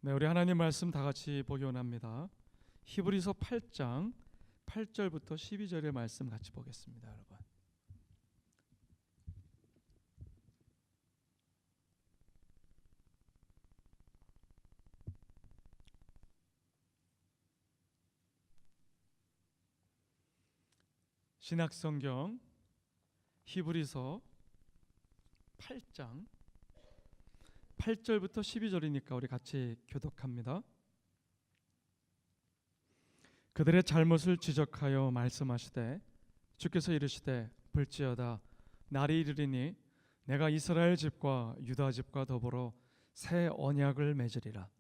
네, 우리 하나님 말씀 다 같이 보기 원합니다. 히브리서 8장 8절부터 12절의 말씀 같이 보겠습니다, 여러분. 신약성경 히브리서 8장 8절부터 12절이니까 우리 같이 교독합니다. 그들의 잘못을 지적하여 말씀하시되 주께서 이르시되 볼지어다 날이 이르리니 내가 이스라엘 집과 유다 집과 더불어 새 언약을 맺으리라.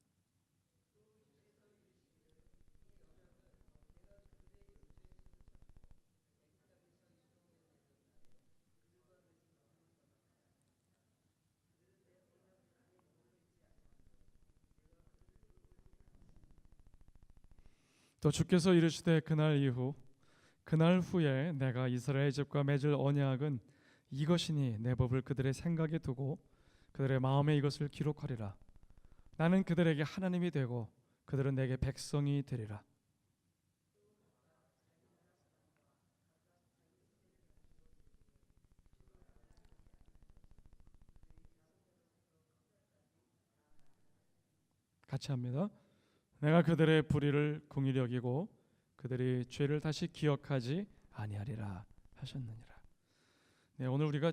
또 주께서 이르시되 그날 후에 내가 이스라엘 집과 맺을 언약은 이것이니 내 법을 그들의 생각에 두고 그들의 마음에 이것을 기록하리라. 나는 그들에게 하나님이 되고 그들은 내게 백성이 되리라. 같이 합니다. 내가 그들의 불의를 긍휼히 여기고 그들이 죄를 다시 기억하지 아니하리라 하셨느니라. 네, 오늘 우리가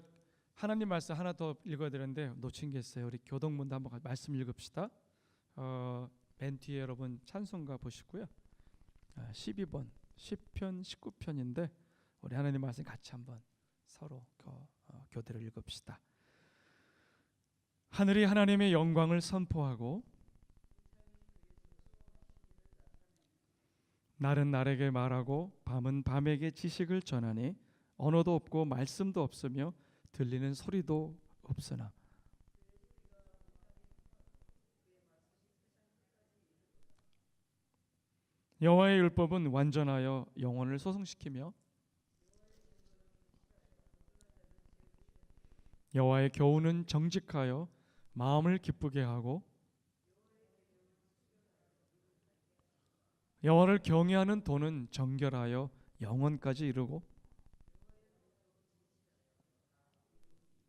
하나님 말씀 하나 더 읽어야 되는데 놓친 게 있어요. 우리 교동문도 한번 말씀 읽읍시다. 맨 뒤에 여러분 찬송가 보시고요. 12번 시편 19편인데 우리 하나님 말씀 같이 한번 서로 교대로 읽읍시다. 하늘이 하나님의 영광을 선포하고 날은 날에게 말하고 밤은 밤에게 지식을 전하니 언어도 없고 말씀도 없으며 들리는 소리도 없으나 여호와의 율법은 완전하여 영혼을 소성시키며 여호와의 교훈은 정직하여 마음을 기쁘게 하고 여호와를 경외하는 도는 정결하여 영원까지 이르고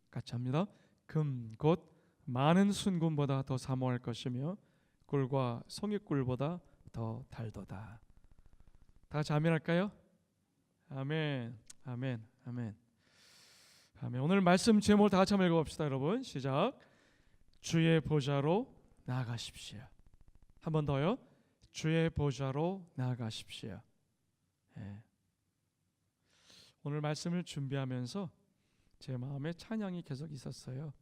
같이 합니다. 금 곧 많은 순금보다 더 사모할 것이며 꿀과 송이꿀보다 더 달도다. 다 같이 아멘할까요? 아멘, 아멘, 아멘, 아멘. 오늘 말씀 제목을 다 같이 한번 읽어봅시다, 여러분. 시작. 주의 보좌로 나아가십시오. 한 번 더요. 주의 보좌로 나아가십시오. 예. 오늘 말씀을 준비하면서 제 마음에 찬양이 계속 있었어요.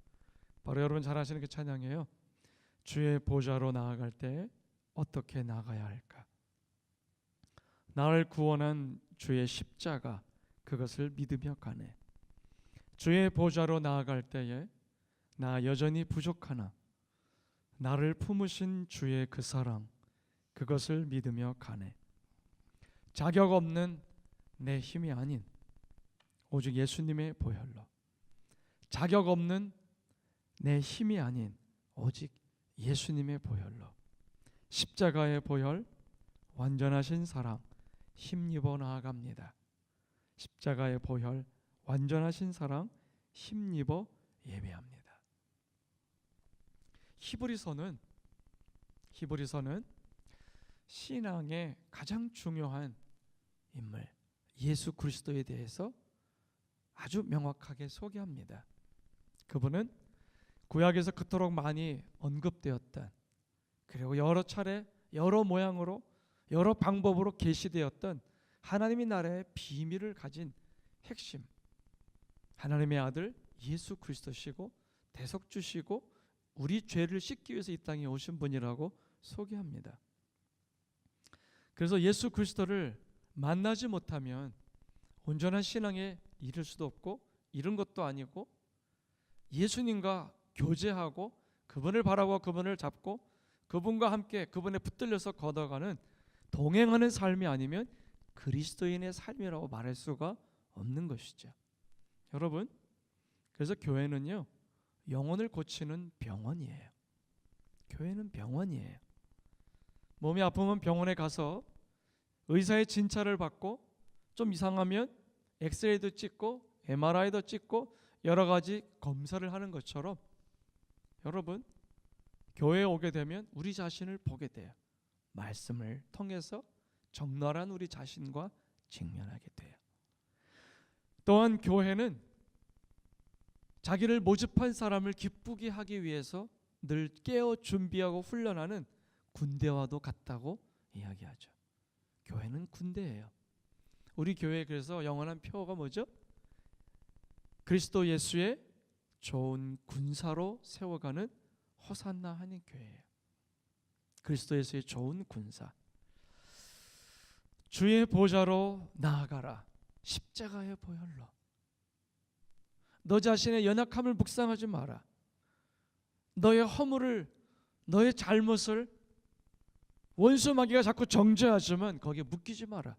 바로 여러분 잘 아시는 그 찬양이에요. 주의 보좌로 나아갈 때 어떻게 나가야 할까? 나를 구원한 주의 십자가 그것을 믿으며 가네. 주의 보좌로 나아갈 때에 나 여전히 부족하나 나를 품으신 주의 그 사랑 그것을 믿으며 가네. 자격 없는 내 힘이 아닌 오직 예수님의 보혈로, 자격 없는 내 힘이 아닌 오직 예수님의 보혈로, 십자가의 보혈 완전하신 사랑 힘입어 나아갑니다. 십자가의 보혈 완전하신 사랑 힘입어 예배합니다. 히브리서는 신앙의 가장 중요한 인물 예수 그리스도에 대해서 아주 명확하게 소개합니다. 그분은 구약에서 그토록 많이 언급되었던, 그리고 여러 차례 여러 모양으로 여러 방법으로 계시되었던 하나님의 나라의 비밀을 가진 핵심, 하나님의 아들 예수 그리스도시고 대속주시고 우리 죄를 씻기 위해서 이 땅에 오신 분이라고 소개합니다. 그래서 예수 그리스도를 만나지 못하면 온전한 신앙에 이를 수도 없고 이런 것도 아니고, 예수님과 교제하고 그분을 바라고 그분을 잡고 그분과 함께 그분에 붙들려서 걷어가는 동행하는 삶이 아니면 그리스도인의 삶이라고 말할 수가 없는 것이죠. 여러분, 그래서 교회는요 영혼을 고치는 병원이에요. 교회는 병원이에요. 몸이 아프면 병원에 가서 의사의 진찰을 받고 좀 이상하면 엑스레이도 찍고 MRI도 찍고 여러 가지 검사를 하는 것처럼 여러분 교회에 오게 되면 우리 자신을 보게 돼요. 말씀을 통해서 적나라한 우리 자신과 직면하게 돼요. 또한 교회는 자기를 모집한 사람을 기쁘게 하기 위해서 늘 깨어 준비하고 훈련하는 군대와도 같다고 이야기하죠. 교회는 군대예요. 우리 교회 그래서 영원한 표어가 뭐죠? 그리스도 예수의 좋은 군사로 세워가는 호산나 하는 교회예요. 그리스도 예수의 좋은 군사. 주의 보좌로 나아가라. 십자가의 보혈로. 너 자신의 연약함을 묵상하지 마라. 너의 허물을, 너의 잘못을 원수 마귀가 자꾸 정죄하지만 거기에 묶이지 마라.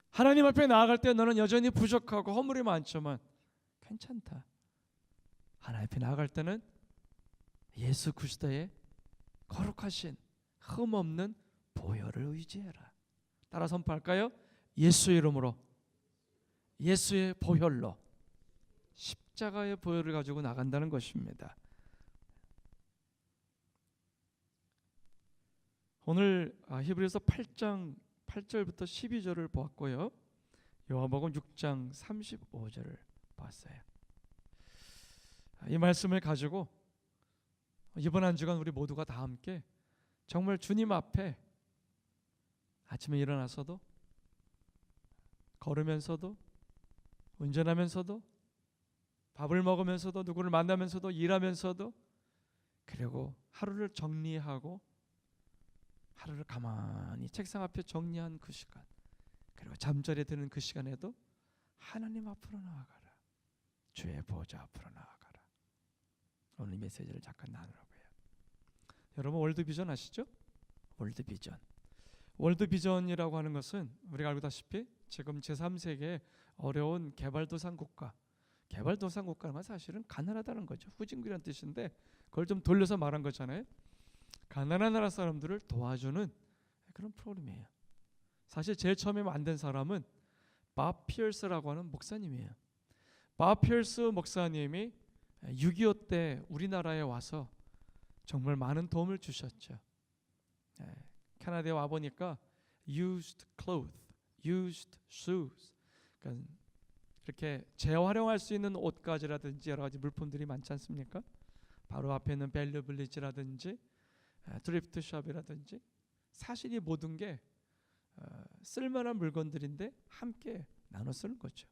하나님 앞에 나아갈 때 너는 여전히 부족하고 허물이 많지만 괜찮다. 하나님 앞에 나아갈 때는 예수 그리스도의 거룩하신 흠없는 보혈을 의지해라. 따라 선포할까요? 예수의 이름으로, 예수의 보혈로, 십자가의 보혈을 가지고 나간다는 것입니다. 오늘 히브리서 8장 8절부터 12절을 보았고요. 요한복음 6장 35절을 봤어요. 이 말씀을 가지고 이번 한 주간 우리 모두가 다 함께 정말 주님 앞에 아침에 일어나서도 걸으면서도 운전하면서도 밥을 먹으면서도 누구를 만나면서도 일하면서도 그리고 하루를 정리하고 하루를 가만히 책상 앞에 정리한 그 시간 그리고 잠자리에 드는 그 시간에도 하나님 앞으로 나아가라. 주의 보좌 앞으로 나아가라. 오늘 메시지를 잠깐 나누려고 해요. 여러분 월드비전 아시죠? 월드비전. 월드비전이라고 하는 것은 우리가 알고 있다시피 지금 제3세계 어려운 개발도상 국가, 개발도상 국가는 사실은 가난하다는 거죠. 후진국이라는 뜻인데 그걸 좀 돌려서 말한 거잖아요. 가난한 나라 사람들을 도와주는 그런 프로그램이에요. 사실 제일 처음에 만든 사람은 밥 피어스라고 하는 목사님이에요. 밥 피어스 목사님이 6.25 때 우리나라에 와서 정말 많은 도움을 주셨죠. 캐나다에 와 보니까 used clothes, used shoes, 그러니까 이렇게 재활용할 수 있는 옷가지라든지 여러 가지 물품들이 많지 않습니까? 바로 앞에 있는 밸류 빌리지라든지 드리프트 숍이라든지 사실 이 모든 게 쓸만한 물건들인데 함께 나눠 쓰는 거죠.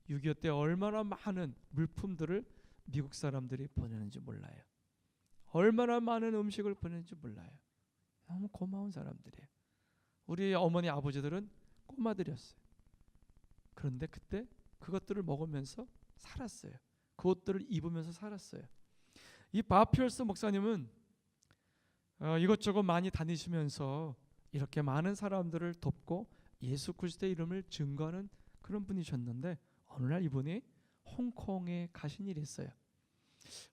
6.25 때 얼마나 많은 물품들을 미국 사람들이 보내는지 몰라요. 얼마나 많은 음식을 보내는지 몰라요. 너무 고마운 사람들이에요. 우리 어머니 아버지들은 꼬마들이었어요. 그런데 그때 그것들을 먹으면서 살았어요. 그 옷들을 입으면서 살았어요. 이 밥 피어스 목사님은 이것저것 많이 다니시면서 이렇게 많은 사람들을 돕고 예수 그리스도의 이름을 증거하는 그런 분이셨는데 어느 날 이분이 홍콩에 가신 일이 있어요.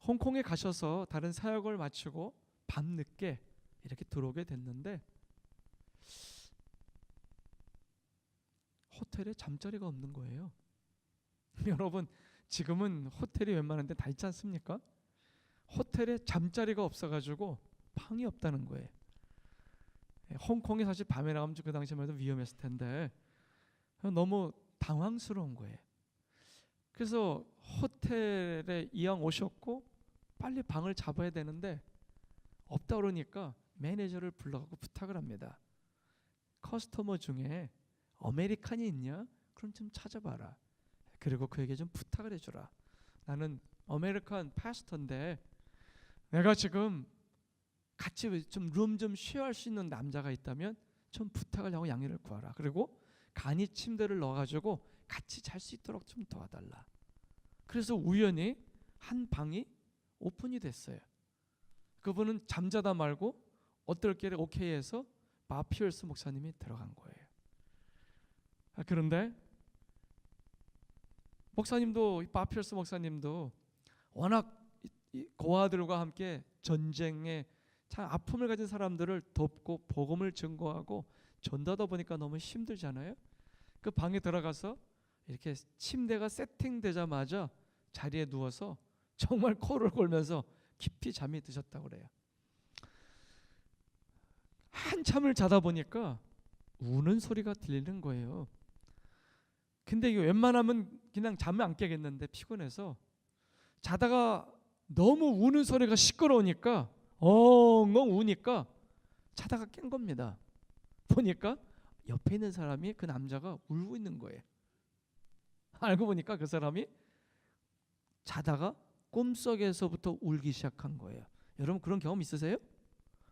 홍콩에 가셔서 다른 사역을 마치고 밤늦게 이렇게 들어오게 됐는데 호텔에 잠자리가 없는 거예요. 여러분 지금은 호텔이 웬만한 데 다 있지 않습니까? 호텔에 잠자리가 없어가지고 방이 없다는 거예요. 홍콩이 사실 밤에 나가면 그 당시만 해도 위험했을 텐데 너무 당황스러운 거예요. 그래서 호텔에 이왕 오셨고 빨리 방을 잡아야 되는데 없다 그러니까 매니저를 불러가고 부탁을 합니다. 커스터머 중에 아메리칸이 있냐? 그럼 좀 찾아봐라. 그리고 그에게 좀 부탁을 해주라. 나는 아메리칸 파스터인데 내가 지금 같이 좀 룸 좀 쉐어할 수 있는 남자가 있다면 좀 부탁을 하고 양해를 구하라. 그리고 간이 침대를 넣어가지고 같이 잘 수 있도록 좀 도와달라. 그래서 우연히 한 방이 오픈이 됐어요. 그분은 잠자다 말고 어떨게 오케이 해서 밥 피어스 목사님이 들어간 거예요. 그런데 목사님도 밥 피어스 목사님도 워낙 고아들과 함께 전쟁에 참 아픔을 가진 사람들을 돕고 복음을 증거하고 전도하다 보니까 너무 힘들잖아요. 그 방에 들어가서 이렇게 침대가 세팅되자마자 자리에 누워서 정말 코를 골면서 깊이 잠이 드셨다고 그래요. 한참을 자다 보니까 우는 소리가 들리는 거예요. 근데 이게 웬만하면 그냥 잠을 안 깨겠는데 피곤해서 자다가 너무 우는 소리가 시끄러우니까 엉엉 우니까 자다가 깬 겁니다. 보니까 옆에 있는 사람이 그 남자가 울고 있는 거예요. 알고 보니까 그 사람이 자다가 꿈속에서부터 울기 시작한 거예요. 여러분 그런 경험 있으세요?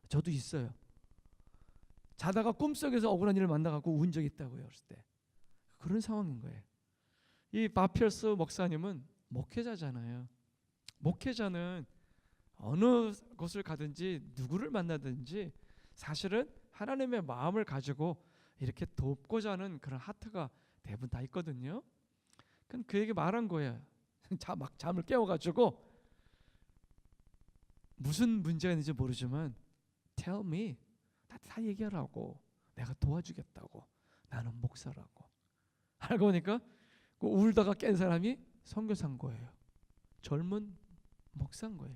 저도 있어요. 자다가 꿈속에서 억울한 일을 만나갖고 운 적이 있다고요. 어렸을 때. 그런 상황인 거예요. 이 바피어스 목사님은 목회자잖아요. 목회자는 어느 곳을 가든지 누구를 만나든지 사실은 하나님의 마음을 가지고 이렇게 돕고자 하는 그런 하트가 대부분 다 있거든요. 그럼 그에게 말한 거예요. 막 잠을 깨워가지고 무슨 문제가 있는지 모르지만 Tell me, 다 얘기하라고. 내가 도와주겠다고. 나는 목사라고. 알고 보니까 그 울다가 깬 사람이 선교사인 거예요. 젊은 목사인 거예요.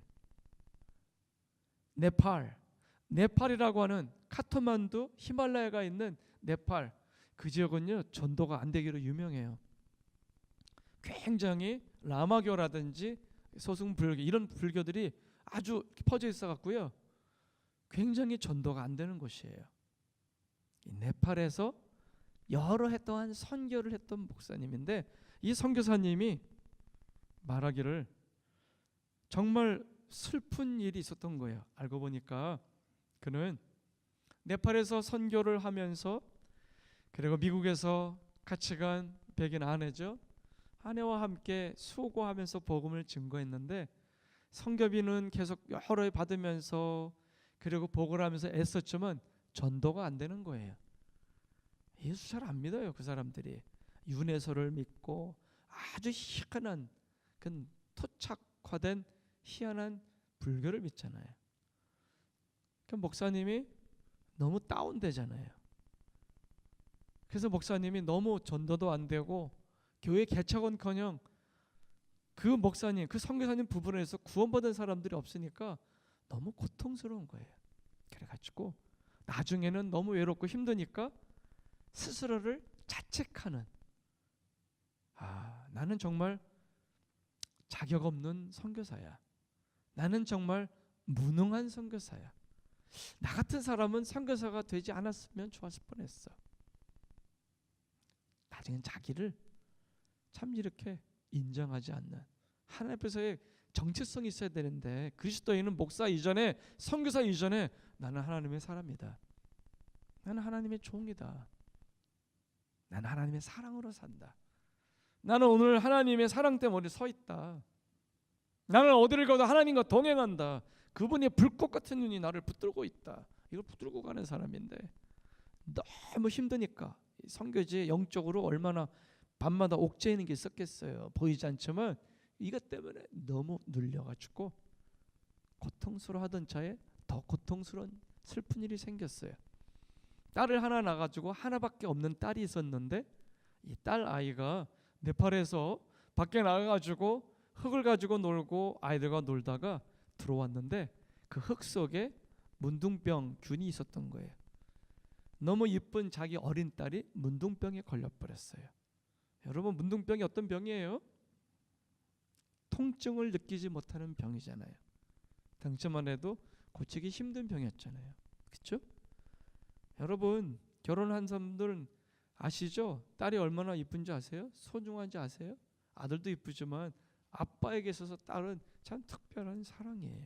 네팔이라고 하는 카트만두 히말라야가 있는 네팔, 그 지역은요 전도가 안 되기로 유명해요. 굉장히 라마교라든지 소승불교 이런 불교들이 아주 퍼져 있어 갖고요 굉장히 전도가 안 되는 곳이에요. 이 네팔에서 여러 해 동안 선교를 했던 목사님인데 이 선교사님이 말하기를 정말 슬픈 일이 있었던 거예요. 알고 보니까 그는 네팔에서 선교를 하면서 그리고 미국에서 같이 간 백인 아내죠. 아내와 함께 수고하면서 복음을 증거했는데 선교비는 계속 여러 해 받으면서 그리고 복을 하면서 애썼지만 전도가 안 되는 거예요. 예수 잘 안 믿어요. 그 사람들이 윤회소를 믿고 아주 희한한 그 토착화된 희한한 불교를 믿잖아요. 그 목사님이 너무 다운되잖아요. 그래서 목사님이 너무 전도도 안 되고 교회 개척은커녕 그 목사님, 그 선교사님 부분에서 구원받은 사람들이 없으니까 너무 고통스러운 거예요. 그래가지고 나중에는 너무 외롭고 힘드니까 스스로를 자책하는, 나는 정말 자격 없는 선교사야. 나는 정말 무능한 선교사야. 나 같은 사람은 선교사가 되지 않았으면 좋았을 뻔했어. 나중엔 자기를 참 이렇게 인정하지 않는, 하나님 앞에서의 정체성이 있어야 되는데 그리스도인은 목사 이전에 선교사 이전에 나는 하나님의 사람이다. 나는 하나님의 종이다. 나는 하나님의 사랑으로 산다. 나는 오늘 하나님의 사랑 때문에 서 있다. 나는 어디를 가도 하나님과 동행한다. 그분의 불꽃 같은 눈이 나를 붙들고 있다. 이걸 붙들고 가는 사람인데 너무 힘드니까 선교지에 영적으로 얼마나 밤마다 옥죄이는 게 있었겠어요. 보이지 않지만 이것 때문에 너무 눌려가지고 고통스러워하던 차에 더 고통스러운 슬픈 일이 생겼어요. 딸을 하나 낳아가지고 하나밖에 없는 딸이 있었는데 이 딸 아이가 네팔에서 밖에 나가가지고 흙을 가지고 놀고 아이들과 놀다가 들어왔는데 그 흙 속에 문둥병 균이 있었던 거예요. 너무 이쁜 자기 어린 딸이 문둥병에 걸려버렸어요. 여러분 문둥병이 어떤 병이에요? 통증을 느끼지 못하는 병이잖아요. 당시만 해도 고치기 힘든 병이었잖아요. 그렇죠? 여러분 결혼한 사람들은 아시죠? 딸이 얼마나 이쁜지 아세요? 소중한지 아세요? 아들도 이쁘지만 아빠에게 있어서 딸은 참 특별한 사랑이에요.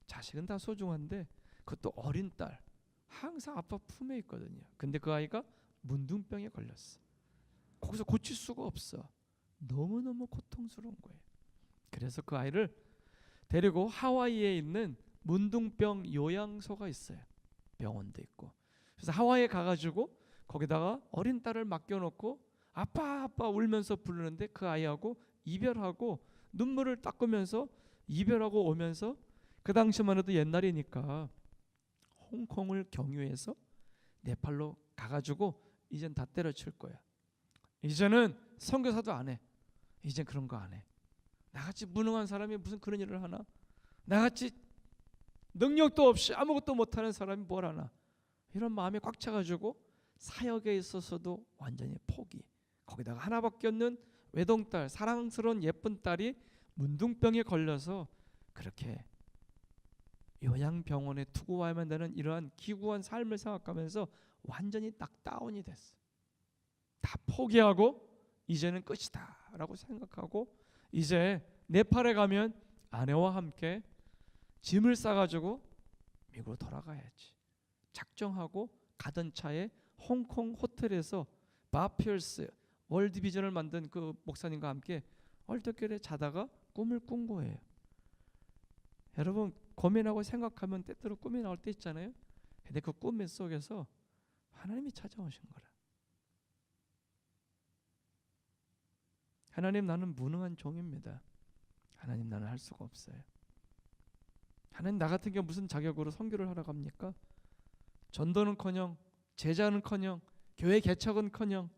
자식은 다 소중한데 그것도 어린 딸 항상 아빠 품에 있거든요. 근데 그 아이가 문둥병에 걸렸어. 거기서 고칠 수가 없어. 너무너무 고통스러운 거예요. 그래서 그 아이를 데리고 하와이에 있는 문둥병 요양소가 있어요. 병원도 있고. 그래서 하와이에 가가지고 거기다가 어린 딸을 맡겨놓고 아빠 아빠 울면서 부르는데 그 아이하고 이별하고 눈물을 닦으면서 이별하고 오면서 그 당시만 해도 옛날이니까 홍콩을 경유해서 네팔로 가가지고 이젠 다 때려칠 거야. 이제는 선교사도 안 해. 이젠 그런 거 안 해. 나같이 무능한 사람이 무슨 그런 일을 하나? 나같이 능력도 없이 아무것도 못하는 사람이 뭘 하나? 이런 마음이 꽉 차가지고 사역에 있어서도 완전히 포기. 거기다가 하나밖에 없는 외동딸, 사랑스러운 예쁜 딸이 문둥병에 걸려서 그렇게 요양병원에 두고 와야만 되는 이러한 기구한 삶을 생각하면서 완전히 딱 다운이 됐어. 다 포기하고 이제는 끝이다 라고 생각하고 이제 네팔에 가면 아내와 함께 짐을 싸가지고 미국으로 돌아가야지 작정하고 가던 차에 홍콩 호텔에서 밥 피어스 월드비전을 만든 그 목사님과 함께 얼떨결에 자다가 꿈을 꾼 거예요. 여러분 고민하고 생각하면 때때로 꿈이 나올 때 있잖아요. 근데 그 꿈 속에서 하나님이 찾아오신 거라. 하나님, 나는 무능한 종입니다. 하나님, 나는 할 수가 없어요. 하나님, 나 같은 게 무슨 자격으로 선교를 하러 갑니까? 전도는커녕 제자는커녕 교회 개척은커녕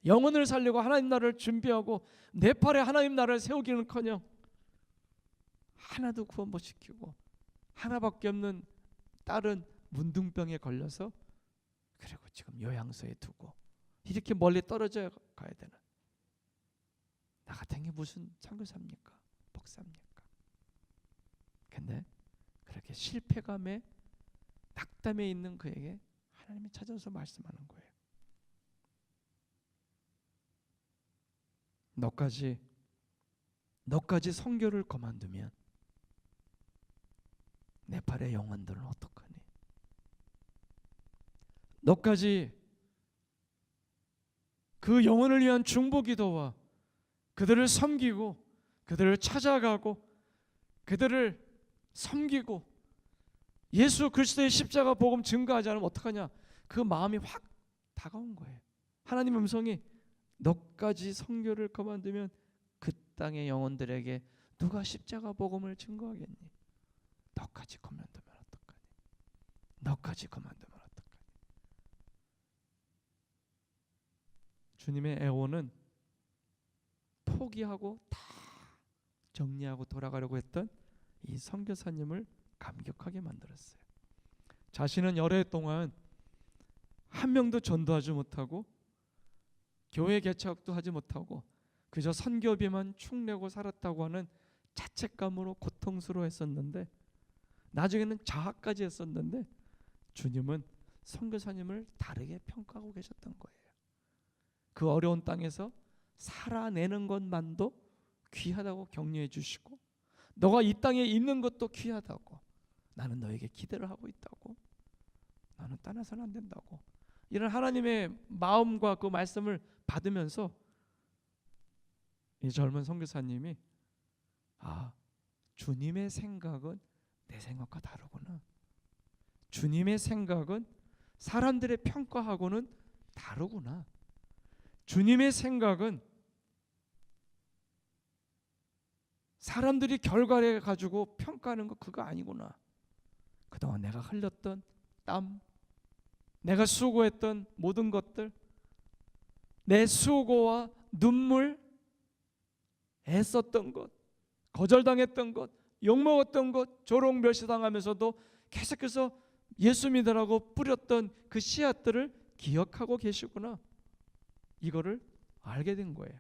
영혼을 살리고 하나님 나라를 준비하고 네팔에 하나님 나라를 세우기는커녕 하나도 구원 못 시키고 하나밖에 없는 딸은 문둥병에 걸려서 그리고 지금 요양소에 두고 이렇게 멀리 떨어져 가야 되는 나 같은 게 무슨 선교사입니까? 목사입니까? 근데 그렇게 실패감에 낙담에 있는 그에게 하나님이 찾아서 말씀하는 거예요. 너까지 선교를 그만두면 네팔의 영혼들은 어떡하니? 너까지 그 영혼을 위한 중보기도와 그들을 섬기고 그들을 찾아가고 그들을 섬기고 예수 그리스도의 십자가 복음 증거하지 않으면 어떡하냐? 그 마음이 확 다가온 거예요. 하나님 음성이 너까지 선교를 그만두면 그 땅의 영혼들에게 누가 십자가 복음을 증거하겠니? 너까지 그만두면 어떡하니? 너까지 그만두면 어떡하니? 주님의 애원은 포기하고 다 정리하고 돌아가려고 했던 이 선교사님을 감격하게 만들었어요. 자신은 여러 해 동안 한 명도 전도하지 못하고 교회 개척도 하지 못하고 그저 선교비만 축내고 살았다고 하는 자책감으로 고통스러워했었는데 나중에는 자학까지 했었는데 주님은 선교사님을 다르게 평가하고 계셨던 거예요. 그 어려운 땅에서 살아내는 것만도 귀하다고 격려해 주시고 너가 이 땅에 있는 것도 귀하다고 나는 너에게 기대를 하고 있다고 나는 떠나서는 안 된다고 이런 하나님의 마음과 그 말씀을 받으면서 이 젊은 선교사님이 주님의 생각은 내 생각과 다르구나. 주님의 생각은 사람들의 평가하고는 다르구나. 주님의 생각은 사람들이 결과를 가지고 평가하는 거 그거 아니구나. 그동안 내가 흘렸던 땀, 내가 수고했던 모든 것들, 내 수고와 눈물, 애썼던 것, 거절당했던 것, 욕먹었던 것, 조롱 멸시당하면서도 계속해서 예수 믿으라고 뿌렸던 그 씨앗들을 기억하고 계시구나. 이거를 알게 된 거예요.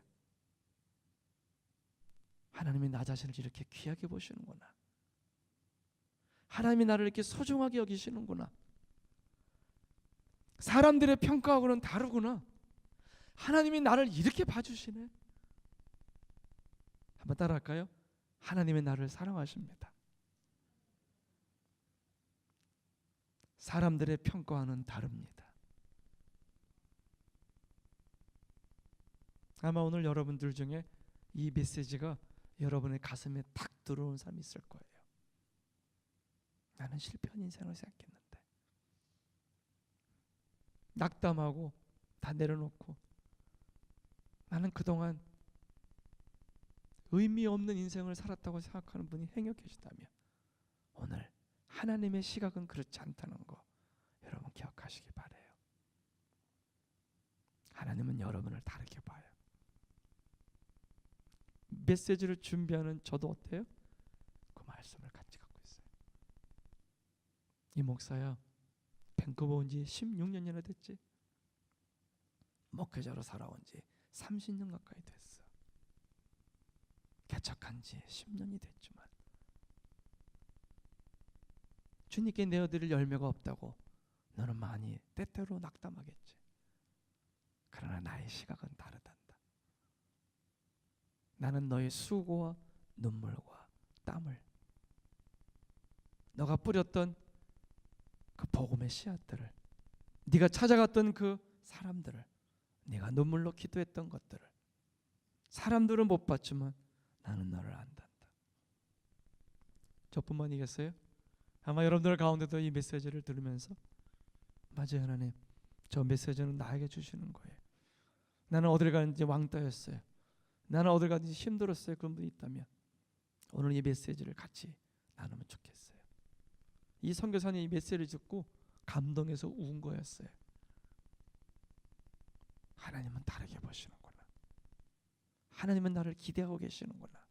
하나님이 나 자신을 이렇게 귀하게 보시는구나. 하나님이 나를 이렇게 소중하게 여기시는구나. 사람들의 평가하고는 다르구나. 하나님이 나를 이렇게 봐주시네. 한번 따라할까요? 하나님의 나를 사랑하십니다. 사람들의 평가와는 다릅니다. 아마 오늘 여러분들 중에 이 메시지가 여러분의 가슴에 탁 들어온 사람이 있을 거예요. 나는 실패한 인생을 생각했는데 낙담하고 다 내려놓고 나는 그동안 의미 없는 인생을 살았다고 생각하는 분이 행여 계시다면 오늘 하나님의 시각은 그렇지 않다는 거 여러분 기억하시기 바라요. 하나님은 여러분을 다르게 봐요. 메시지를 준비하는 저도 어때요? 그 말씀을 같이 갖고 있어요. 이 목사야, 밴쿠버 온 지 16년이나 됐지. 목회자로 살아온 지 30년 가까이 됐어. 개척한 지 10년이 됐지만 주님께 내어드릴 열매가 없다고 너는 많이 때때로 낙담하겠지. 그러나 나의 시각은 다르단다. 나는 너의 수고와 눈물과 땀을, 너가 뿌렸던 그 복음의 씨앗들을, 네가 찾아갔던 그 사람들을, 네가 눈물로 기도했던 것들을 사람들은 못 봤지만 나는 너를 안단다. 저뿐만이겠어요? 아마 여러분들 가운데도 이 메시지를 들으면서 맞아요, 하나님, 저 메시지는 나에게 주시는 거예요. 나는 어딜 가는지 왕따였어요. 나는 어딜 가는지 힘들었어요. 그런 분이 있다면 오늘 이 메시지를 같이 나누면 좋겠어요. 이 선교사님 이 메시지를 듣고 감동해서 운 거였어요. 하나님은 다르게 보시는구나. 하나님은 나를 기대하고 계시는구나.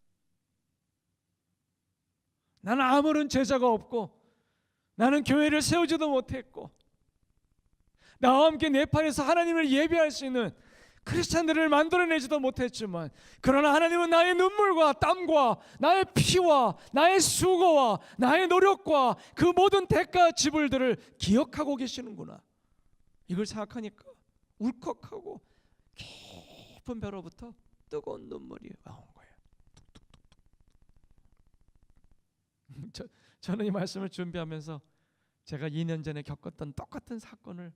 나는 아무런 제자가 없고 나는 교회를 세우지도 못했고 나와 함께 네팔에서 하나님을 예배할 수 있는 크리스찬들을 만들어내지도 못했지만 그러나 하나님은 나의 눈물과 땀과 나의 피와 나의 수고와 나의 노력과 그 모든 대가 지불들을 기억하고 계시는구나. 이걸 생각하니까 울컥하고 깊은 벼로부터 뜨거운 눈물이 나온 거예요. 저는 이 말씀을 준비하면서 제가 2년 전에 겪었던 똑같은 사건을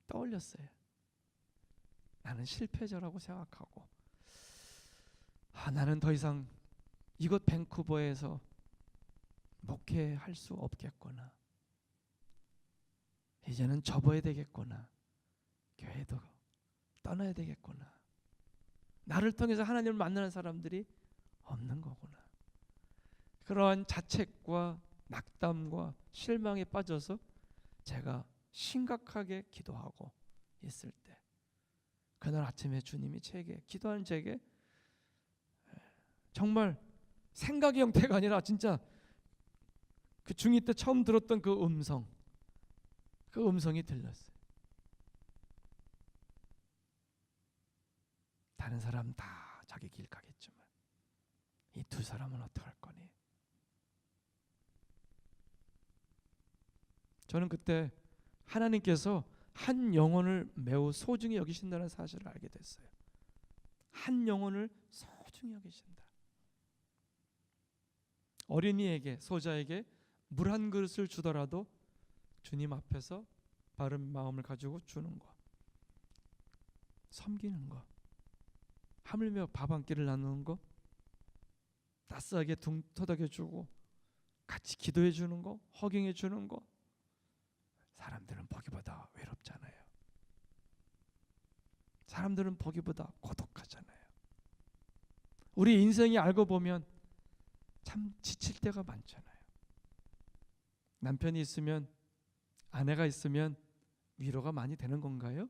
떠올렸어요. 나는 실패자라고 생각하고 나는 더 이상 이곳 밴쿠버에서 목회할 수 없겠구나. 이제는 접어야 되겠구나. 교회도 떠나야 되겠구나. 나를 통해서 하나님을 만나는 사람들이 없는 거구나. 그러한 자책과 낙담과 실망에 빠져서 제가 심각하게 기도하고 있을 때 그날 아침에 주님이 제게 기도하는 제게 정말 생각의 형태가 아니라 진짜 그 중2 때 처음 들었던 그 음성이 들렸어요. 다른 사람 다 자기 길 가겠지만 이 두 사람은 어떡할 거니? 저는 그때 하나님께서 한 영혼을 매우 소중히 여기신다는 사실을 알게 됐어요. 한 영혼을 소중히 여기신다. 어린이에게, 소자에게 물 한 그릇을 주더라도 주님 앞에서 바른 마음을 가지고 주는 것, 섬기는 것, 하물며 밥 한 끼를 나누는 것, 따스하게 등 토닥여주고 같이 기도해 주는 것, 허경해 주는 것, 사람들은 보기보다 외롭잖아요. 사람들은 보기보다 고독하잖아요. 우리 인생이 알고 보면 참 지칠 때가 많잖아요. 남편이 있으면, 아내가 있으면 위로가 많이 되는 건가요?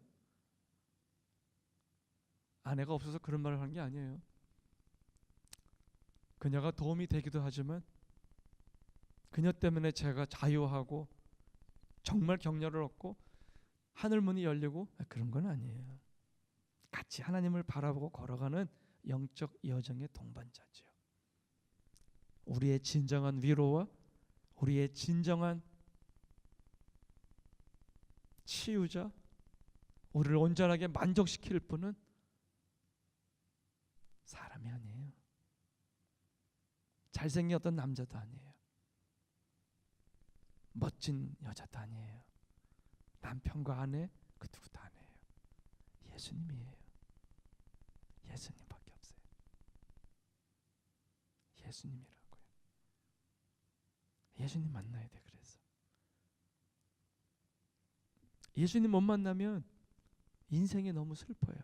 아내가 없어서 그런 말을 하는 게 아니에요. 그녀가 도움이 되기도 하지만 그녀 때문에 제가 자유하고 정말 격려를 얻고 하늘문이 열리고 그런 건 아니에요. 같이 하나님을 바라보고 걸어가는 영적 여정의 동반자죠. 우리의 진정한 위로와 우리의 진정한 치유자, 우리를 온전하게 만족시킬 분은 사람이 아니에요. 잘생긴 어떤 남자도 아니에요. 멋진 여자도 아니에요. 남편과 아내 그 누구도 아니에요. 예수님이에요. 예수님밖에 없어요. 예수님이라고요. 예수님 만나야 돼. 그래서 예수님 못 만나면 인생이 너무 슬퍼요.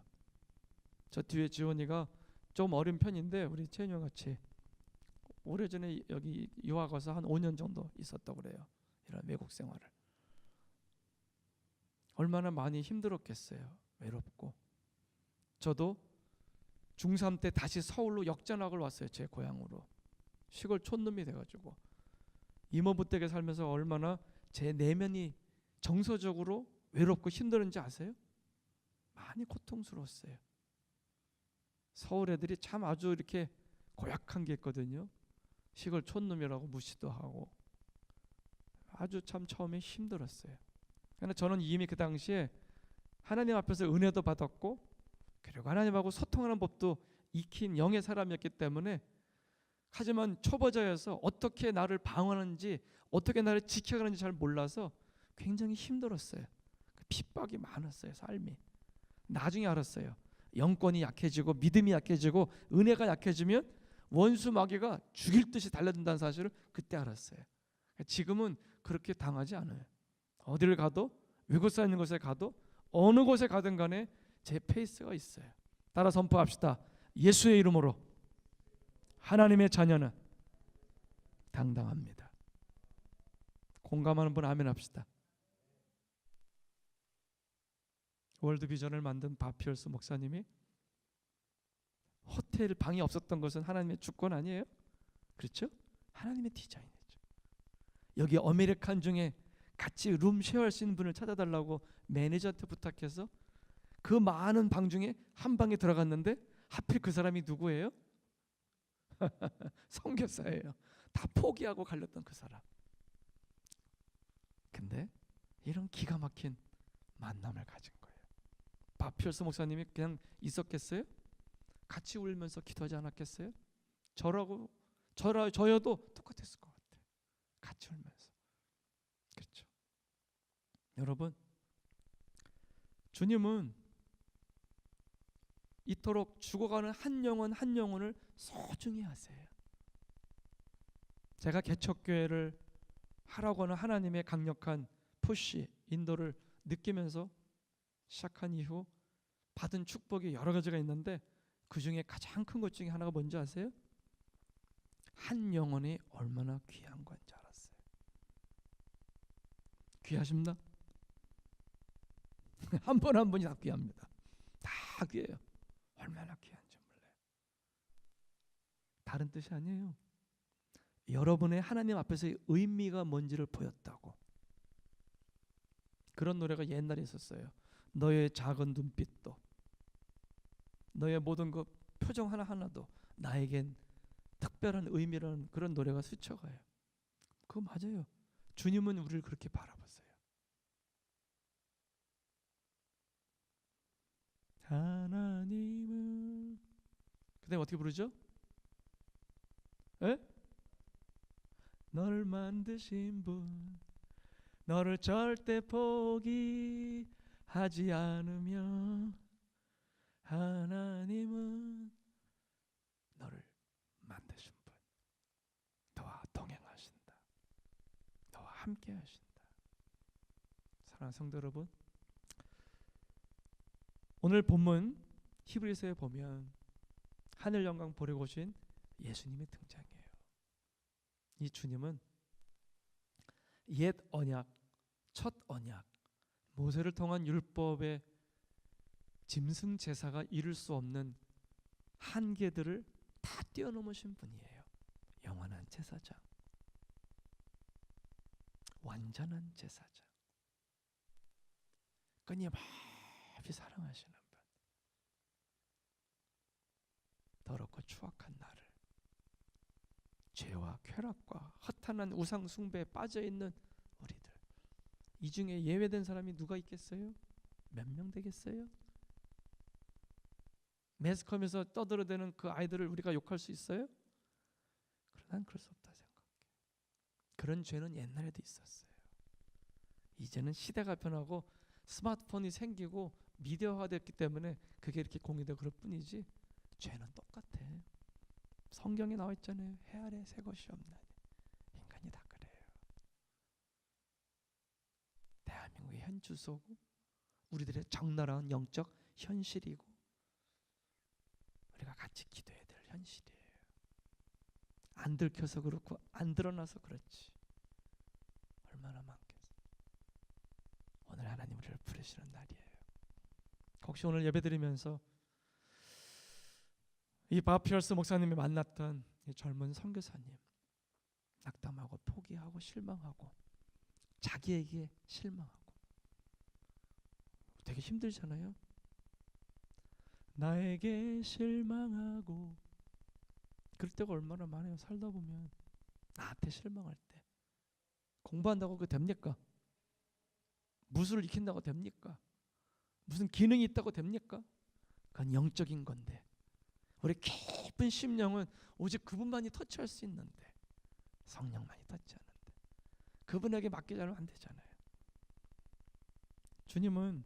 저 뒤에 지원이가 좀 어린 편인데 우리 채연이와 같이 오래전에 여기 유학 와서 한 5년 정도 있었다고 그래요. 이런 외국 생활을. 얼마나 많이 힘들었겠어요. 외롭고. 저도 중3 때 다시 서울로 역전학을 왔어요. 제 고향으로. 시골 촌놈이 돼가지고 이모부 댁에 살면서 얼마나 제 내면이 정서적으로 외롭고 힘들었는지 아세요? 많이 고통스러웠어요. 서울 애들이 참 아주 이렇게 고약한 게 있거든요. 시골 촌놈이라고 무시도 하고 아주 참 처음에 힘들었어요. 그러나 저는 이미 그 당시에 하나님 앞에서 은혜도 받았고 그리고 하나님하고 소통하는 법도 익힌 영의 사람이었기 때문에, 하지만 초보자여서 어떻게 나를 방어하는지 어떻게 나를 지켜가는지 잘 몰라서 굉장히 힘들었어요. 핍박이 많았어요. 삶이. 나중에 알았어요. 영권이 약해지고 믿음이 약해지고 은혜가 약해지면 원수 마귀가 죽일 듯이 달려든다는 사실을 그때 알았어요. 지금은 그렇게 당하지 않아요. 어디를 가도, 외국 사는 곳에 가도, 어느 곳에 가든 간에 제 페이스가 있어요. 따라 선포합시다. 예수의 이름으로 하나님의 자녀는 당당합니다. 공감하는 분 아멘 합시다. 월드비전을 만든 바피얼스 목사님이 호텔 방이 없었던 것은 하나님의 주권 아니에요? 그렇죠? 하나님의 디자인이죠. 여기 아메리칸 중에 같이 룸 쉐어할 수 있는 분을 찾아달라고 매니저한테 부탁해서 그 많은 방 중에 한 방에 들어갔는데 하필 그 사람이 누구예요? 선교사예요. 다 포기하고 갈렸던 그 사람. 근데 이런 기가 막힌 만남을 가진 거예요. 바피얼스 목사님이 그냥 있었겠어요? 같이 울면서 기도하지 않았겠어요? 저여도 똑같았을 것 같아요. 같이 울면서. 그렇죠. 여러분, 주님은 이토록 죽어가는 한 영혼 한 영혼을 소중히 하세요. 제가 개척교회를 하라고 하는 하나님의 강력한 푸시, 인도를 느끼면서 시작한 이후 받은 축복이 여러 가지가 있는데, 그 중에 가장 큰 것 중에 하나가 뭔지 아세요? 한 영혼이 얼마나 귀한 건지 알았어요. 귀하십니다. 한 분 한 분이 다 귀합니다. 다 귀해요. 얼마나 귀한지 몰라요. 다른 뜻이 아니에요. 여러분의 하나님 앞에서의 의미가 뭔지를 보였다고. 그런 노래가 옛날에 있었어요. 너의 작은 눈빛도, 너의 모든 그 표정 하나하나도 나에겐 특별한 의미라는 그런 노래가 스쳐가요. 그거 맞아요. 주님은 우리를 그렇게 바라보세요. 하나님은, 그 다음에 어떻게 부르죠? 에? 너를 만드신 분, 너를 절대 포기하지 않으며, 하나님은 너를 만드신 분, 너와 동행하신다, 너와 함께 하신다. 사랑하는 성도 여러분, 오늘 본문 히브리서에 보면 하늘 영광 보려고 오신 예수님의 등장이에요. 이 주님은 옛 언약, 첫 언약, 모세를 통한 율법의 짐승 제사가 이룰 수 없는 한계들을 다 뛰어넘으신 분이에요. 영원한 제사장, 완전한 제사장, 끊임없이 사랑하시는 분, 더럽고 추악한 나를, 죄와 쾌락과 허탄한 우상 숭배에 빠져있는 우리들, 이 중에 예외된 사람이 누가 있겠어요? 몇 명 되겠어요? 매스컴에서 떠들어대는 그 아이들을 우리가 욕할 수 있어요? 난 그럴 수 없다 생각해. 그런 죄는 옛날에도 있었어요. 이제는 시대가 변하고 스마트폰이 생기고 미디어화됐기 때문에 그게 이렇게 공유되고 그럴 뿐이지 죄는 똑같아. 성경에 나와 있잖아요. 해 아래 새 것이 없나니. 인간이 다 그래요. 대한민국의 현 주소고 우리들의 적나라한 영적 현실이고 우리가 같이 기도해야 될 현실이에요. 안 들켜서 그렇고 안 드러나서 그렇지 얼마나 많겠어. 오늘 하나님 우리를 부르시는 날이에요. 혹시 오늘 예배드리면서 이 바피어스 목사님이 만났던 이 젊은 선교사님, 낙담하고 포기하고 실망하고 자기에게 실망하고 되게 힘들잖아요. 나에게 실망하고 그럴 때가 얼마나 많아요. 살다 보면 나한테 실망할 때 공부한다고 그거 됩니까? 무술을 익힌다고 됩니까? 무슨 기능이 있다고 됩니까? 그건 영적인 건데 우리 깊은 심령은 오직 그분만이 터치할 수 있는데 성령만이 터치하는데 그분에게 맡기자면 안 되잖아요. 주님은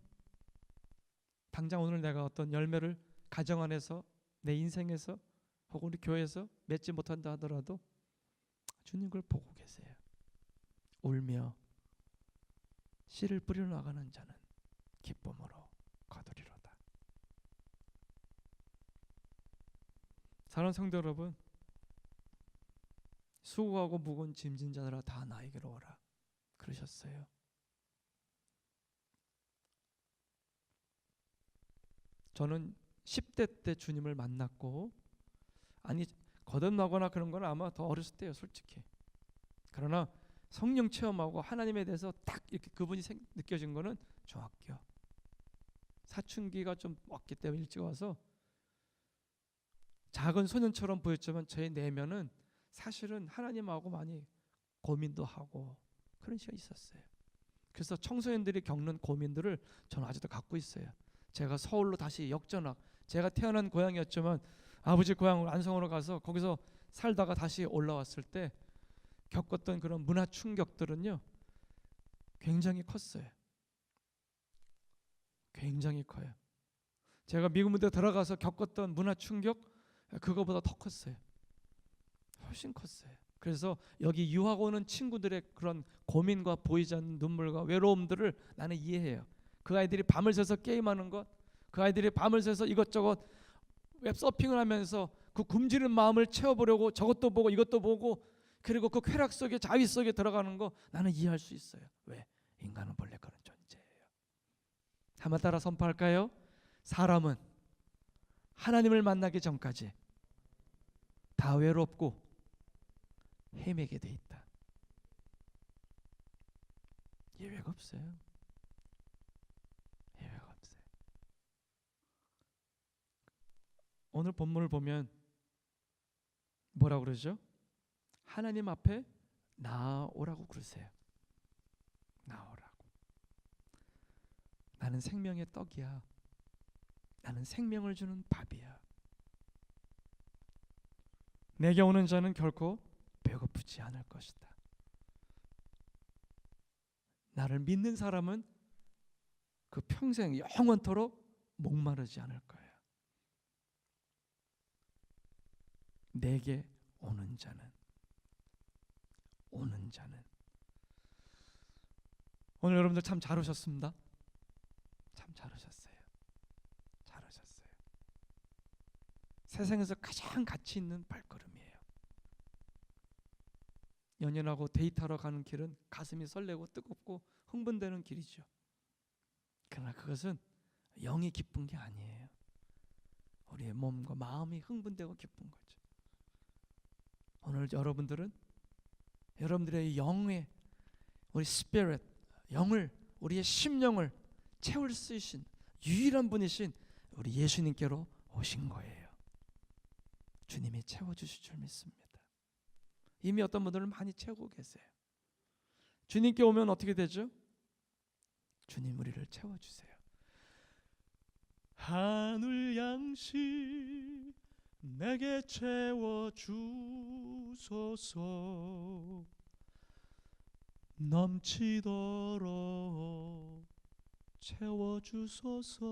당장 오늘 내가 어떤 열매를 가정 안에서 내 인생에서 혹은 우리 교회에서 맺지 못한다 하더라도 주님 그걸 보고 계세요. 울며 씨를 뿌려 나가는 자는 기쁨으로 거두리로다. 사랑하는 성도 여러분, 수고하고 무거운 짐진 자들아 다 나에게로 오라 그러셨어요. 저는 10대 때 주님을 만났고, 아니 거듭나거나 그런 건 아마 더 어렸을 때예요, 솔직히. 그러나 성령 체험하고 하나님에 대해서 딱 이렇게 그분이 느껴진 거는 중학교. 사춘기가 좀 왔기 때문에 일찍 와서 작은 소년처럼 보였지만 제 내면은 사실은 하나님하고 많이 고민도 하고 그런 시간이 있었어요. 그래서 청소년들이 겪는 고민들을 저는 아직도 갖고 있어요. 제가 서울로 다시 역전학, 제가 태어난 고향이었지만 아버지 고향 안성으로 가서 거기서 살다가 다시 올라왔을 때 겪었던 그런 문화 충격들은요 굉장히 컸어요. 굉장히 커요. 제가 미국 무대 들어가서 겪었던 문화 충격 그거보다 더 컸어요. 훨씬 컸어요. 그래서 여기 유학 오는 친구들의 그런 고민과 보이지 않는 눈물과 외로움들을 나는 이해해요. 그 아이들이 밤을 새서 게임하는 것, 그 아이들이 밤을 새서 이것저것 웹 서핑을 하면서 그 굶주린 마음을 채워보려고 저것도 보고 이것도 보고 그리고 그 쾌락 속에 자위 속에 들어가는 거 나는 이해할 수 있어요. 왜? 인간은 본래 그런 존재예요. 한번 따라 선포할까요? 사람은 하나님을 만나기 전까지 다 외롭고 헤매게 돼 있다. 예외가 없어요. 예외가 없어요. 오늘 본문을 보면 뭐라고 그러죠? 하나님 앞에 나오라고 그러세요. 나오라고. 나는 생명의 떡이야. 나는 생명을 주는 밥이야. 내게 오는 자는 결코 배고프지 않을 것이다. 나를 믿는 사람은 그 평생 영원토록 목마르지 않을 거예요. 내게 오는 자는 오늘 여러분들 참 잘 오셨습니다. 참 잘 오셨어요. 잘 오셨어요. 세상에서 가장 가치 있는 발걸음이에요. 연인하고 데이트하러 가는 길은 가슴이 설레고 뜨겁고 흥분되는 길이죠. 그러나 그것은 영이 기쁜 게 아니에요. 우리의 몸과 마음이 흥분되고 기쁜 거죠. 오늘 여러분들은 여러분들의 영의 우리 스피릿, 영을, 우리의 심령을 채울 수 있는 유일한 분이신 우리 예수님께로 오신 거예요. 주님이 채워주실 줄 믿습니다. 이미 어떤 분들은 많이 채우고 계세요. 주님께 오면 어떻게 되죠? 주님 우리를 채워주세요. 하늘 양식 내게 채워주소서 넘치도록 채워주소서.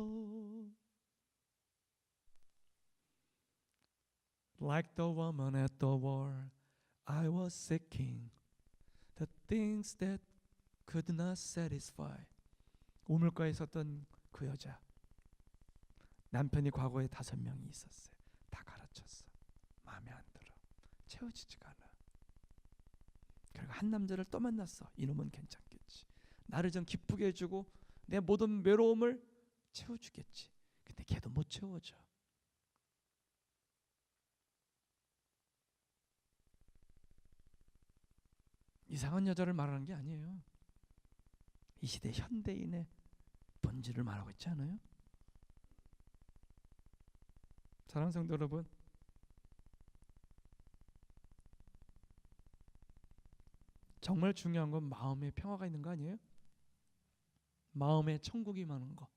Like the woman at the well, I was seeking the things that could not satisfy. 우물가에 있었던 그 여자, 남편이 과거에 5명이 있었어요. 다 가르쳤어. 마음에 안 들어. 채워지지가 않아. 그리고 한 남자를 또 만났어. 이놈은 괜찮겠지. 나를 좀 기쁘게 해주고 내 모든 외로움을 채워주겠지. 근데 걔도 못 채워져. 이상한 여자를 말하는 게 아니에요. 이 시대 현대인의 본질을 말하고 있지 않아요? 사랑하는 성도 여러분, 정말 중요한 건 마음의 평화가 있는 거 아니에요? 마음의 천국이 많은 거.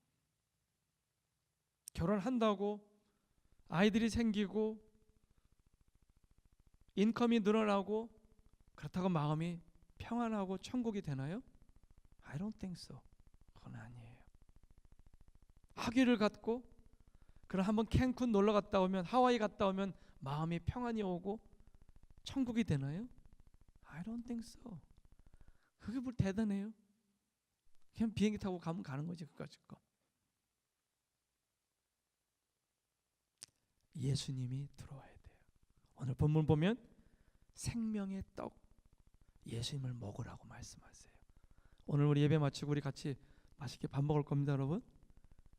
결혼한다고 아이들이 생기고 인컴이 늘어나고 그렇다고 마음이 평안하고 천국이 되나요? I don't think so. 그건 아니에요. 학위를 갖고 그럼 한번 캔쿤 놀러 갔다 오면, 하와이 갔다 오면 마음이 평안이 오고 천국이 되나요? I don't think so. 그게 뭘 대단해요? 그냥 비행기 타고 가면 가는 거지, 그까짓 거. 예수님이 들어와야 돼요. 오늘 본문 보면 생명의 떡, 예수님을 먹으라고 말씀하세요. 오늘 우리 예배 마치고 우리 같이 맛있게 밥 먹을 겁니다, 여러분.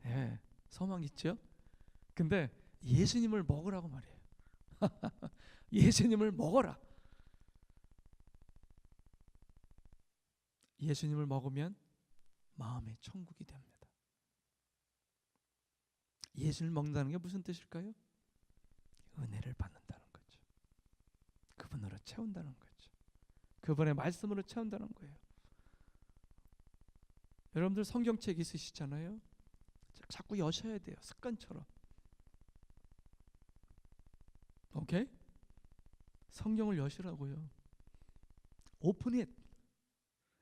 예, 소망 있죠? 근데 예수님을 먹으라고 말해요. 예수님을 먹어라. 예수님을 먹으면 마음의 천국이 됩니다. 예수님을 먹는다는 게 무슨 뜻일까요? 은혜를 받는다는 거죠. 그분으로 채운다는 거죠. 그분의 말씀으로 채운다는 거예요. 여러분들 성경책 있으시잖아요. 자꾸 여셔야 돼요. 습관처럼. 오케이? 성경을 여시라고요. Open it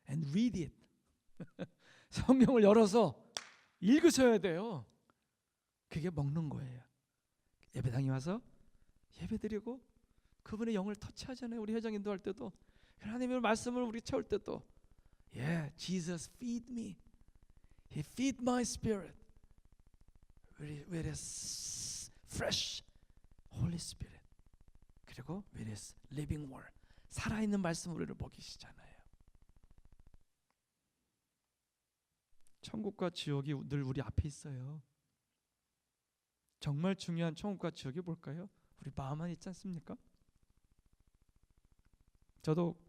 and read it. 성경을 열어서 읽으셔야 돼요. 그게 먹는 거예요. 예배당에 와서 예배드리고 그분의 영을 터치하잖아요. 우리 회장님도 할 때도 하나님의 말씀을 우리 채울 때도 Jesus feed me. He feed my spirit with His fresh Holy Spirit. 그리고 with His living word. 살아있는 말씀 우리를 먹이시잖아요. 천국과 지옥이 늘 우리 앞에 있어요. 정말 중요한 천국과 지옥이 뭘까요? 우리 마음 안에 있지 않습니까? 저도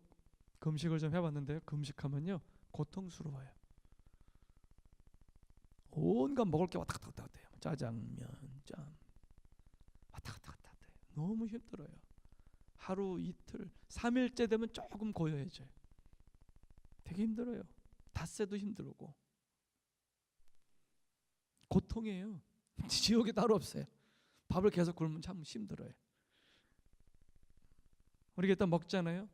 금식을 좀 해봤는데요. 금식하면요 고통스러워요. 온갖 먹을 게 왔다 갔다 돼요. 짜장면, 짬 왔다 갔다 돼요. 너무 힘들어요. 하루, 이틀, 3일째 되면 조금 고요해져요. 되게 힘들어요. 닷새도 힘들고 고통이에요. 지옥이 따로 없어요. 밥을 계속 굶으면 참 힘들어요. 우리가 일단 먹잖아요.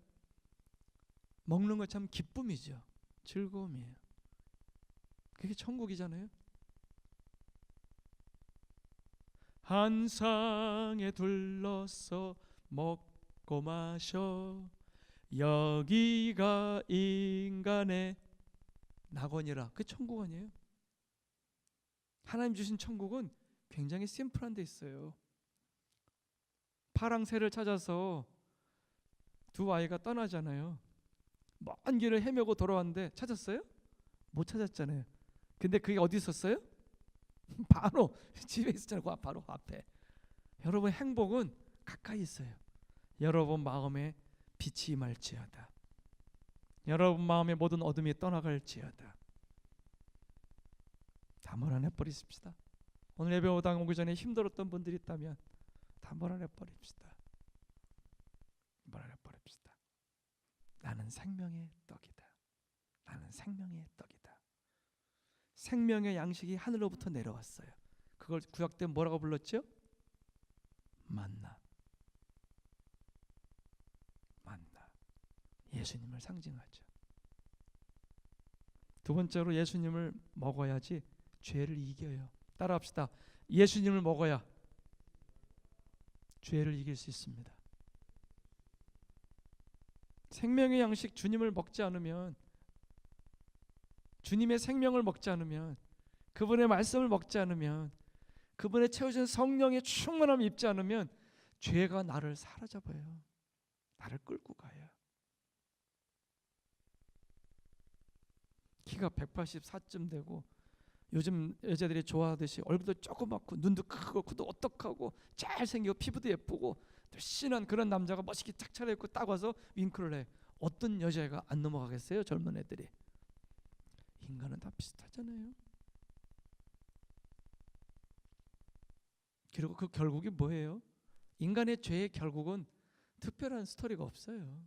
먹는 거 참 기쁨이죠. 즐거움이에요. 그게 천국이잖아요. 한 상에 둘러서 먹고 마셔 여기가 인간의 낙원이라. 그게 천국 아니에요? 하나님 주신 천국은 굉장히 심플한 데 있어요. 파랑새를 찾아서 두 아이가 떠나잖아요. 먼 길을 헤매고 돌아왔는데 찾았어요? 못 찾았잖아요. 근데 그게 어디 있었어요? 바로 집에 있었잖아요. 바로 앞에. 여러분 행복은 가까이 있어요. 여러분 마음에 빛이 임할지어다. 여러분 마음의 모든 어둠이 떠나갈지어다. 다 몰아내버리십시다. 오늘 예배당 오기 전에 힘들었던 분들이 있다면 다 몰아내버립시다. 몰아내버립시다. 나는 생명의 떡이다. 나는 생명의 떡이다. 생명의 양식이 하늘로부터 내려왔어요. 그걸 구약 때 뭐라고 불렀죠? 만나. 만나. 예수님을 상징하죠. 두 번째로 예수님을 먹어야지 죄를 이겨요. 따라합시다. 예수님을 먹어야 죄를 이길 수 있습니다. 생명의 양식 주님을 먹지 않으면, 주님의 생명을 먹지 않으면, 그분의 말씀을 먹지 않으면, 그분의 채워진 성령의 충만함을 입지 않으면 죄가 나를 사로잡아요. 나를 끌고 가요. 키가 184쯤 되고 요즘 여자들이 좋아하듯이 얼굴도 조그맣고 눈도 크고 그도 오똑하고 잘생기고 피부도 예쁘고 늘씬한 그런 남자가 멋있게 탁 차려입고 딱 와서 윙크를 해. 어떤 여자애가 안 넘어가겠어요? 젊은 애들이. 인간은 다 비슷하잖아요. 그리고 그 결국이 뭐예요? 인간의 죄의 결국은 특별한 스토리가 없어요.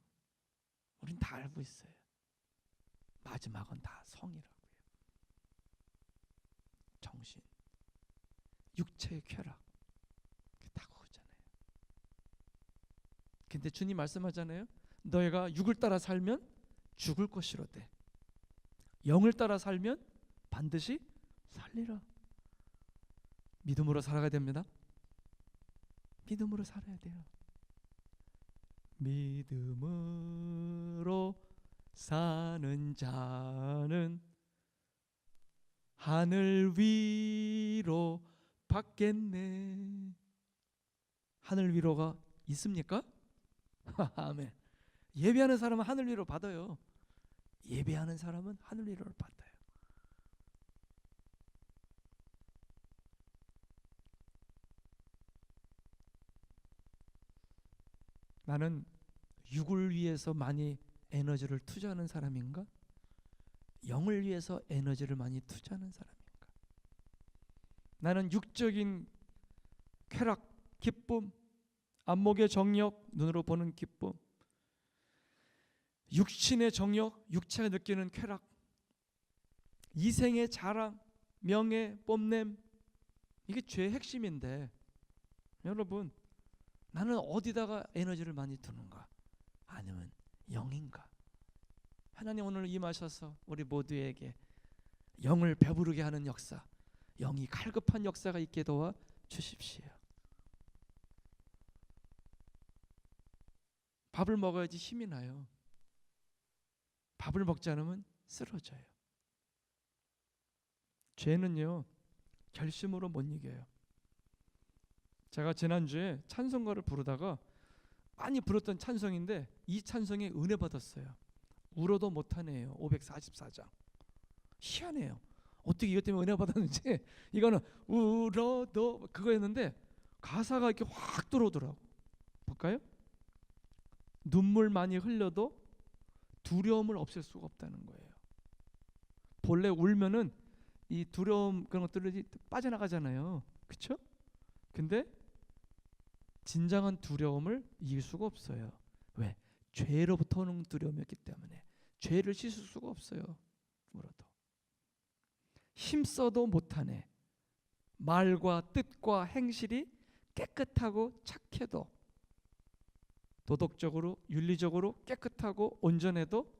우린 다 알고 있어요. 마지막은 다 성이라고요. 정신, 육체의 쾌락, 다 그거잖아요. 근데 주님 말씀하잖아요. 너희가 육을 따라 살면 죽을 것이로되 영을 따라 살면 반드시 살리라. 믿음으로 살아가야 됩니다. 믿음으로 살아야 돼요. 믿음으로 사는 자는 하늘 위로 받겠네. 하늘 위로가 있습니까? 아멘. 예배하는 사람은 하늘 위로 받아요. 예배하는 사람은 하늘 위로를 받아요. 나는 육을 위해서 많이 에너지를 투자하는 사람인가? 영을 위해서 에너지를 많이 투자하는 사람인가? 나는 육적인 쾌락, 기쁨, 안목의 정력, 눈으로 보는 기쁨, 육신의 정력, 육체가 느끼는 쾌락, 이생의 자랑, 명예, 뽐냄, 이게 죄의 핵심인데 여러분, 나는 어디다가 에너지를 많이 두는가? 아니면 영인가? 하나님 오늘 임하셔서 우리 모두에게 영을 배부르게 하는 역사, 영이 갈급한 역사가 있게 도와 주십시오. 밥을 먹어야지 힘이 나요. 밥을 먹지 않으면 쓰러져요. 죄는요, 결심으로 못 이겨요. 제가 지난주에 찬송가를 부르다가 많이 불렀던 찬송인데 이 찬송에 은혜 받았어요. 울어도 못하네요. 544장. 희한해요. 어떻게 이것 때문에 은혜 받았는지. 이거는 울어도 그거였는데 가사가 이렇게 확 들어오더라고. 볼까요? 눈물 많이 흘려도 두려움을 없앨 수가 없다는 거예요. 본래 울면은 이 두려움 그런 것들이 빠져나가잖아요. 그렇죠? 근데 진정한 두려움을 이길 수가 없어요. 왜? 죄로부터 오는 두려움이었기 때문에. 죄를 씻을 수가 없어요. 울어도. 힘써도 못하네. 말과 뜻과 행실이 깨끗하고 착해도, 도덕적으로 윤리적으로 깨끗하고 온전해도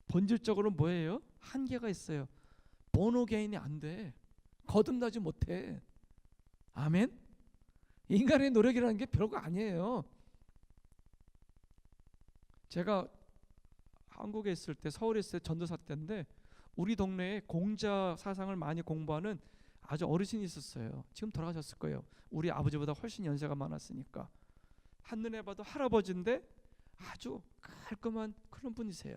본질적으로 뭐예요? 한계가 있어요. 본어게인이 안 돼. 거듭나지 못해. 아멘? 인간의 노력이라는 게 별거 아니에요. 제가 한국에 있을 때, 서울에 있을 때 전도사 때인데 우리 동네에 공자 사상을 많이 공부하는 아주 어르신이 있었어요. 지금 돌아가셨을 거예요. 우리 아버지보다 훨씬 연세가 많았으니까. 한눈에 봐도 할아버지인데 아주 깔끔한 그런 분이세요.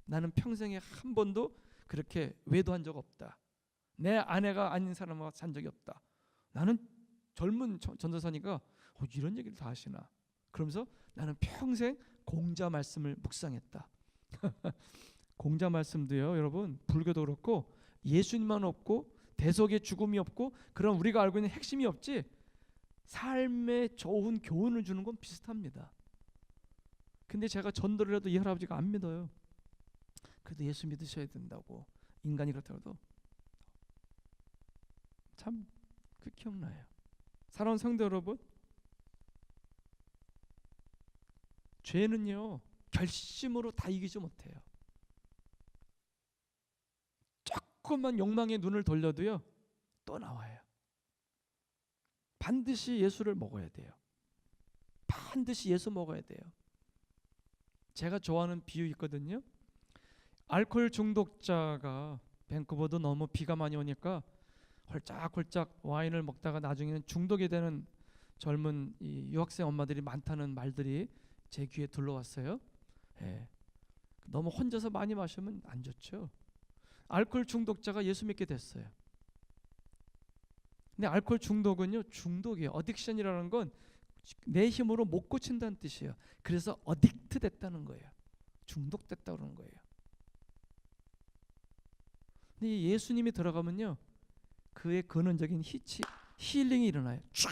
나는 평생에 한 번도 그렇게 외도한 적 없다. 내 아내가 아닌 사람과 산 적이 없다. 나는 젊은 전도사니까 이런 얘기를 다 하시나. 그러면서 나는 평생 공자 말씀을 묵상했다. 공자 말씀도요, 여러분, 불교도 그렇고 예수님만 없고 대속의 죽음이 없고 그런 우리가 알고 있는 핵심이 없지 삶에 좋은 교훈을 주는 건 비슷합니다. 근데 제가 전도를 해도 이 할아버지가 안 믿어요. 그래도 예수 믿으셔야 된다고. 인간이 그렇다고 해도 참 그 기억나요. 사랑하는 성도 여러분, 죄는요 결심으로 다 이기지 못해요. 조금만 욕망의 눈을 돌려도요 또 나와요. 반드시 예수를 먹어야 돼요. 반드시 예수 먹어야 돼요. 제가 좋아하는 비유 있거든요. 알코올 중독자가 밴쿠버도 너무 비가 많이 오니까 홀짝홀짝 와인을 먹다가 나중에는 중독이 되는 젊은 이 유학생 엄마들이 많다는 말들이 제 귀에 들러왔어요. 예. 너무 혼자서 많이 마시면 안 좋죠. 알코올 중독자가 예수 믿게 됐어요. 근데 알코올 중독은요, 중독이에요. 어딕션이라는 건 내 힘으로 못 고친다는 뜻이에요. 그래서 어딕트 됐다는 거예요. 중독됐다 그러는 거예요. 근데 예수님이 들어가면요, 그의 근원적인 힐링이 일어나요. 쫙.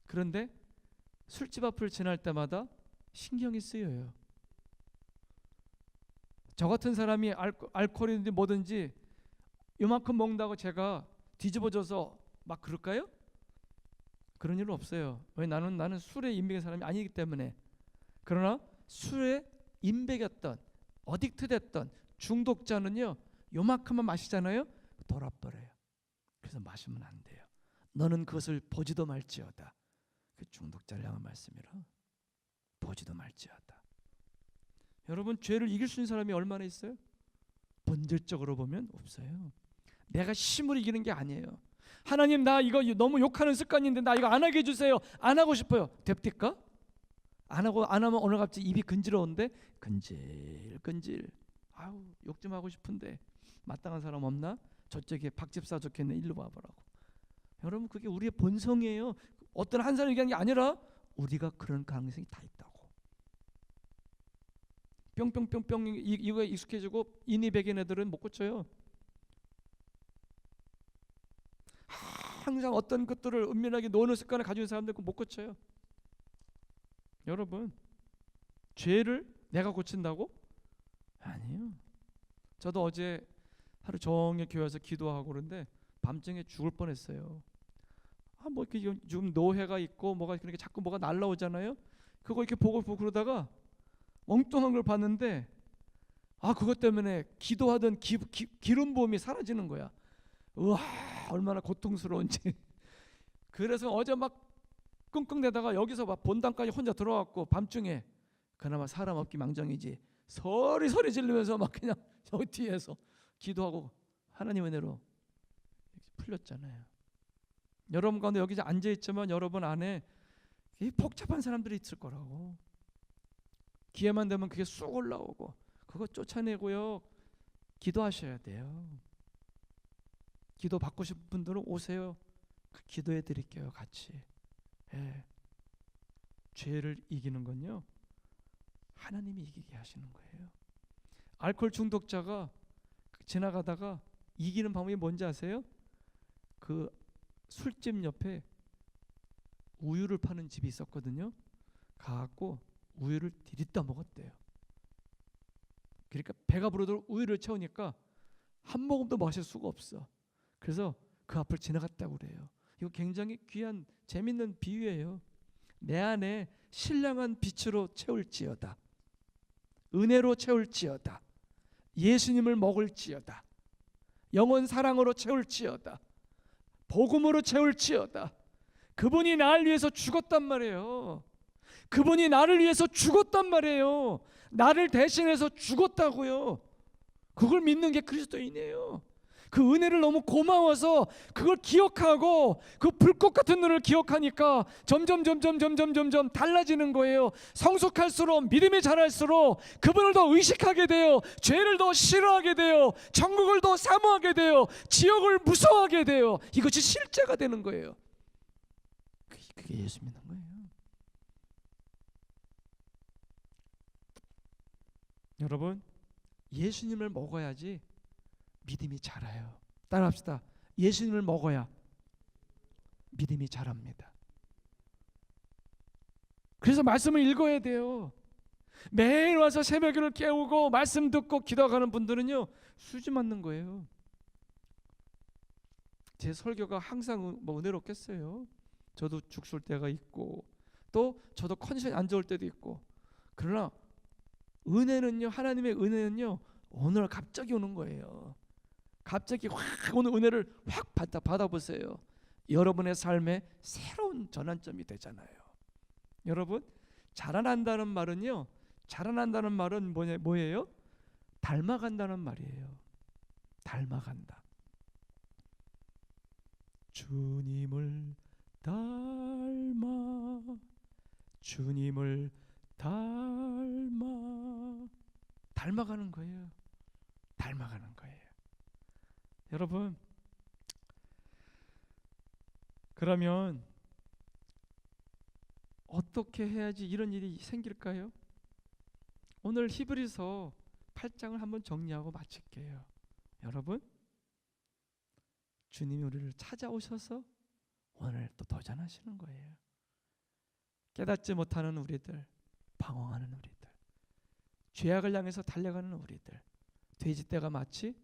그런데 술집 앞을 지날 때마다 신경이 쓰여요. 저 같은 사람이 알코올이든지 뭐든지 요만큼 먹는다고 제가 뒤집어져서 막 그럴까요? 그런 일은 없어요. 왜? 나는 술에 인백인 사람이 아니기 때문에. 그러나 술에 인백였던, 어딕트 됐던 중독자는요, 요만큼만 마시잖아요, 돌아버려요. 그래서 마시면 안 돼요. 너는 그것을 보지도 말지어다. 그 중독자를 향한 말씀이라. 보지도 말지어다. 여러분, 죄를 이길 수 있는 사람이 얼마나 있어요? 본질적으로 보면 없어요. 내가 힘으로 이기는 게 아니에요. 하나님, 나 이거 너무 욕하는 습관인데 나 이거 안 하게 해주세요. 안 하고 싶어요. 됩니까? 안 하면 오늘 갑자기 입이 근지러운데 근질. 아우, 욕 좀 하고 싶은데 마땅한 사람 없나? 저쪽에 박 집사 적혀있네. 일로 와보라고. 여러분, 그게 우리의 본성이에요. 어떤 한 사람이 얘기하는 게 아니라 우리가 그런 가능성이 다 있다고. 뿅뿅뿅뿅 이거에 익숙해지고 인이백인 애들은 못 고쳐요. 항상 어떤 것들을 은밀하게 노는 습관을 가지고 있는 사람들 못 고쳐요. 여러분, 죄를 내가 고친다고? 아니에요. 저도 어제 하루 종일 교회에서 기도하고 그런데 밤중에 죽을 뻔했어요. 뭐 이렇게 좀 노회가 있고 뭐가 그렇게 자꾸 뭐가 날라오잖아요. 그거 이렇게 보고 그러다가 엉뚱한 걸 봤는데, 그것 때문에 기도하던 기름 부음이 사라지는 거야. 우와, 얼마나 고통스러운지. 그래서 어제 막 끙끙대다가 여기서 막 본당까지 혼자 들어왔고, 밤중에 그나마 사람 없기 망정이지 소리 지르면서 막 그냥 여기 뒤에서 기도하고 하나님 은혜로 풀렸잖아요. 여러분 가운데 여기 앉아있지만 여러분 안에 복잡한 사람들이 있을 거라고. 기회만 되면 그게 쑥 올라오고, 그거 쫓아내고요, 기도하셔야 돼요. 기도 받고 싶은 분들은 오세요. 기도해 드릴게요, 같이. 예. 죄를 이기는 건요, 하나님이 이기게 하시는 거예요. 알코올 중독자가 지나가다가 이기는 방법이 뭔지 아세요? 그 술집 옆에 우유를 파는 집이 있었거든요. 가갖고 우유를 디립다 먹었대요. 그러니까 배가 부르도록 우유를 채우니까 한 모금도 마실 수가 없어. 그래서 그 앞을 지나갔다고 그래요. 이거 굉장히 귀한 재밌는 비유예요. 내 안에 신령한 빛으로 채울지어다, 은혜로 채울지어다, 예수님을 먹을지어다, 영원 사랑으로 채울지어다, 복음으로 채울지어다. 그분이 나를 위해서 죽었단 말이에요. 그분이 나를 위해서 죽었단 말이에요. 나를 대신해서 죽었다고요. 그걸 믿는 게 그리스도인이에요. 그 은혜를 너무 고마워서 그걸 기억하고 그 불꽃 같은 눈을 기억하니까 점점 달라지는 거예요. 성숙할수록, 믿음이 자랄수록 그분을 더 의식하게 돼요. 죄를 더 싫어하게 돼요. 천국을 더 사모하게 돼요. 지옥을 무서워하게 돼요. 이것이 실제가 되는 거예요. 그게 예수 믿는 거예요. 여러분, 예수님을 먹어야지 믿음이 자라요. 따라합시다. 예수님을 먹어야 믿음이 자랍니다. 그래서 말씀을 읽어야 돼요. 매일 와서 새벽을 깨우고 말씀 듣고 기도하는 분들은요, 수지 맞는 거예요. 제 설교가 항상 은혜롭겠어요. 저도 죽술 때가 있고, 또 저도 컨디션이 안 좋을 때도 있고. 그러나 은혜는요, 하나님의 은혜는요, 오늘 갑자기 오는 거예요. 갑자기 확 오는 은혜를 확 받아보세요. 여러분의 삶에 새로운 전환점이 되잖아요. 여러분, 자라난다는 말은요, 자라난다는 말은 뭐예요? 닮아간다는 말이에요. 닮아간다. 주님을 닮아 주님을 닮아가는 거예요. 닮아가는 거예요. 여러분, 그러면 어떻게 해야지 이런 일이 생길까요? 오늘 히브리서 8장을 한번 정리하고 마칠게요. 여러분, 주님이 우리를 찾아오셔서 오늘 또 도전하시는 거예요. 깨닫지 못하는 우리들, 방황하는 우리들, 죄악을 향해서 달려가는 우리들, 돼지떼가 마치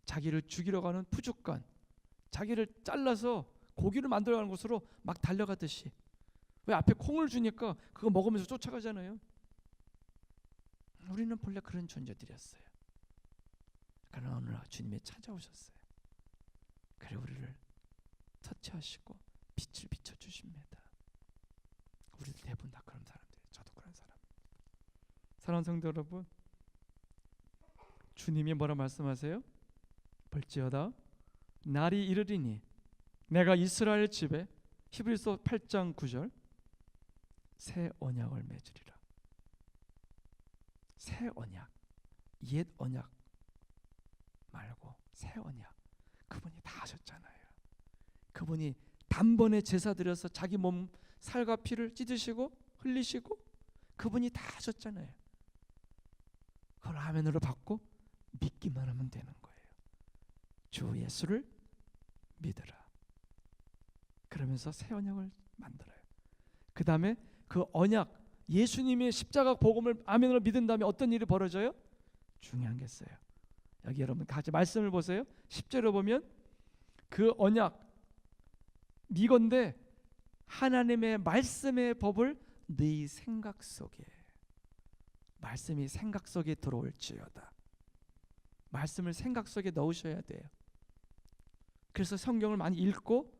자기를 죽이러 가는 푸주간, 자기를 잘라서 고기를 만들어가는 곳으로 막 달려가듯이, 왜 앞에 콩을 주니까 그거 먹으면서 쫓아가잖아요. 우리는 본래 그런 존재들이었어요. 그러나 오늘 주님이 찾아오셨어요. 그리고 우리를 터치하시고 빛을 비춰주십니다. 우리들 대부분 다 그런 사람들이에요. 저도 그런 사람입니다. 사랑하는 성도 여러분, 주님이 뭐라 말씀하세요? 볼지어다 날이 이르리니 내가 이스라엘 집에, 히브리서 8장 9절, 새 언약을 맺으리라. 새 언약, 옛 언약 말고 새 언약. 그분이 다 하셨잖아요. 그분이 단번에 제사 드려서 자기 몸 살과 피를 찢으시고 흘리시고 그분이 다 하셨잖아요. 그걸 아멘으로 받고 믿기만 하면 되는 거예요. 주 예수를 믿으라. 그러면서 새 언약을 만들어요. 그 다음에 그 언약, 예수님의 십자가 복음을 아멘으로 믿은 다음에 어떤 일이 벌어져요? 중요한 게 있어요. 여기 여러분 같이 말씀을 보세요. 10절에 보면 그 언약 이건데 하나님의 말씀의 법을 네 생각 속에, 말씀이 생각 속에 들어올지어다. 말씀을 생각 속에 넣으셔야 돼요. 그래서 성경을 많이 읽고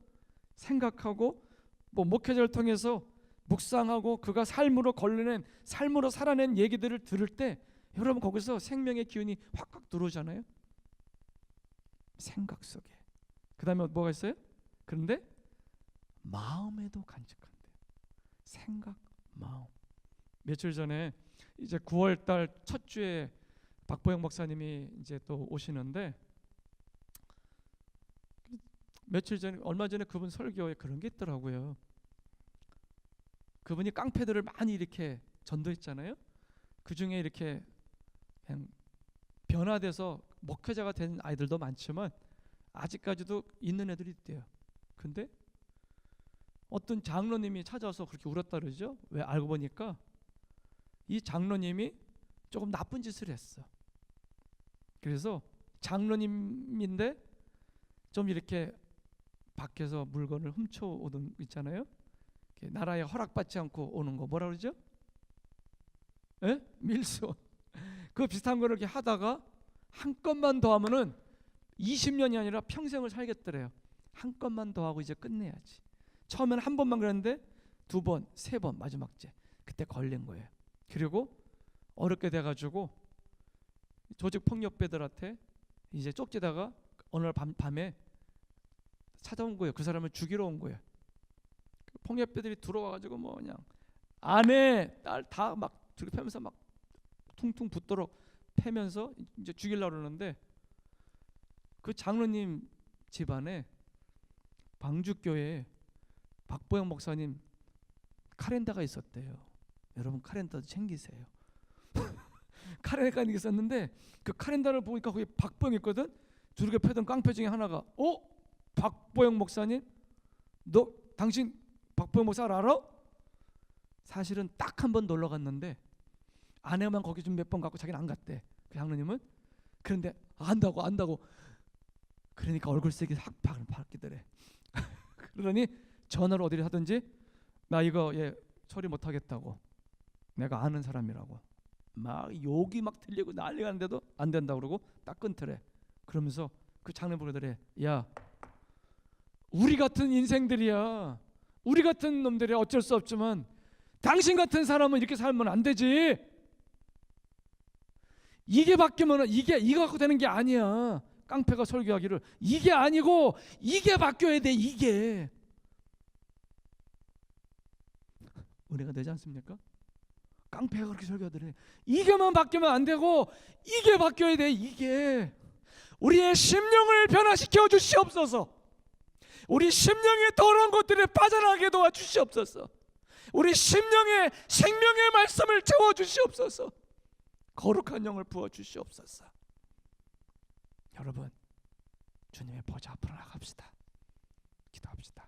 생각하고 목회자를 통해서 묵상하고 그가 삶으로 걸러낸, 삶으로 살아낸 얘기들을 들을 때 여러분 거기서 생명의 기운이 확확 들어오잖아요. 생각 속에. 그 다음에 뭐가 있어요? 그런데 마음에도 간직한대. 생각, 마음. 며칠 전에 이제 9월달 첫 주에 박보영 목사님이 이제 또 오시는데, 며칠 전에, 얼마 전에 그분 설교에 그런 게 있더라고요. 그분이 깡패들을 많이 이렇게 전도했잖아요. 그 중에 이렇게 그냥 변화돼서 목회자가 된 아이들도 많지만 아직까지도 있는 애들이 있대요. 근데 어떤 장로님이 찾아와서 그렇게 울었다 그러죠. 왜? 알고 보니까 이 장로님이 조금 나쁜 짓을 했어. 그래서 장로님인데 좀 이렇게 밖에서 물건을 훔쳐오던 있잖아요. 나라에 허락받지 않고 오는 거 뭐라 그러죠? 에? 밀수. 그 비슷한 거를 이렇게 하다가 한 건만 더 하면은 20년이 아니라 평생을 살겠더래요. 한 건만 더 하고 이제 끝내야지. 처음에는 한 번만 그랬는데 두 번, 세 번, 마지막째 그때 걸린 거예요. 그리고 어렵게 돼가지고 조직폭력배들한테 이제 쪽지다가 어느 날 밤에 찾아온 거예요. 그 사람을 죽이러 온 거예요. 폭력배들이 들어와가지고 뭐 그냥 아내, 딸 다 막 저렇게 패면서 막 퉁퉁 붓도록 패면서 이제 죽이려고 그러는데, 그 장로님 집안에 방주교회에 박보영 목사님 카렌다가 있었대요. 여러분 카렌다도 챙기세요. 카렌다가 있었는데 그 카렌다를 보니까 거기 박보영이 있거든. 저렇게 패던 깡패 중에 하나가 박보영 목사님? 너 당신 박보영 목사 알아? 사실은 딱 한 번 놀러 갔는데 아내만 거기 좀 몇 번 갔고 자기는 안 갔대. 그 장로님은. 그런데 안다고 그러니까 얼굴색이 확 바뀌더래. 그러더니 전화를 어디를 하든지 나 이거 처리 못하겠다고, 내가 아는 사람이라고 막 욕이 막 들리고 난리가 나는데도 안 된다고 그러고 딱 끊더래. 그러면서 그 장로님 보더래. 야, 우리 같은 인생들이야, 우리 같은 놈들이야. 어쩔 수 없지만 당신 같은 사람은 이렇게 살면 안 되지. 이게 바뀌면 이거 갖고 되는 게 아니야. 깡패가 설교하기를 이게 아니고 이게 바뀌어야 돼. 이게 은혜가 되지 않습니까? 깡패가 그렇게 설교하더니 이게만 바뀌면 안 되고 이게 바뀌어야 돼. 이게 우리의 심령을 변화시켜 주시옵소서. 우리 심령의 더러운 것들에 빠져나가게 도와주시옵소서. 우리 심령에 생명의 말씀을 채워주시옵소서. 거룩한 영을 부어주시옵소서. 여러분, 주님의 보좌 앞으로 나갑시다. 기도합시다.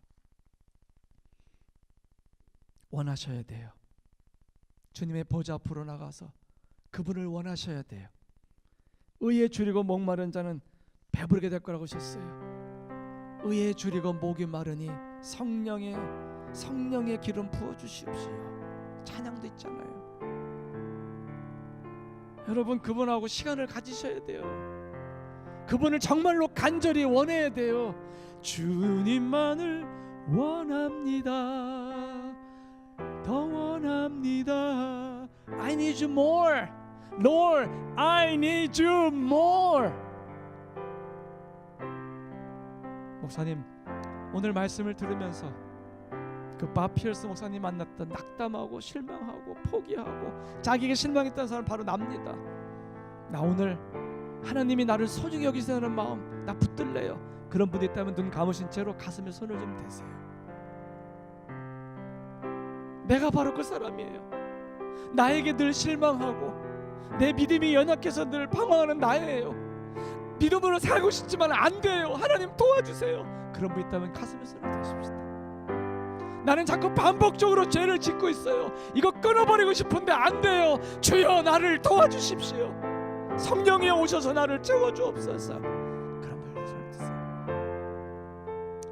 원하셔야 돼요. 주님의 보좌 앞으로 나가서 그분을 원하셔야 돼요. 의에 줄이고 목마른 자는 배부르게 될 거라고 하셨어요. 의에 줄이고 목이 마르니 성령의 기름 부어주시옵시오. 찬양도 있잖아요. 여러분, 그분하고 시간을 가지셔야 돼요. 그분을 정말로 간절히 원해야 돼요. 주님만을 원합니다. 더 원합니다. I need you more. Lord, I need you more. 목사님, 오늘 말씀을 들으면서 그 밥 피어스 목사님 만났던 낙담하고 실망하고 포기하고 자기에게 실망했던 사람 바로 납니다. 나 오늘 하나님이 나를 소중히 여기시는 마음 나 붙들래요. 그런 분이 있다면 눈 감으신 채로 가슴에 손을 좀 대세요. 내가 바로 그 사람이에요. 나에게 늘 실망하고 내 믿음이 연약해서 늘 방황하는 나예요. 믿음으로 살고 싶지만 안 돼요. 하나님 도와주세요. 그런 분 있다면 가슴에 손을 대십시다. 나는 자꾸 반복적으로 죄를 짓고 있어요. 이거 끊어버리고 싶은데 안 돼요. 주여 나를 도와주십시오. 성령이 오셔서 나를 채워주옵소서. 그런 분들 손을 드세요.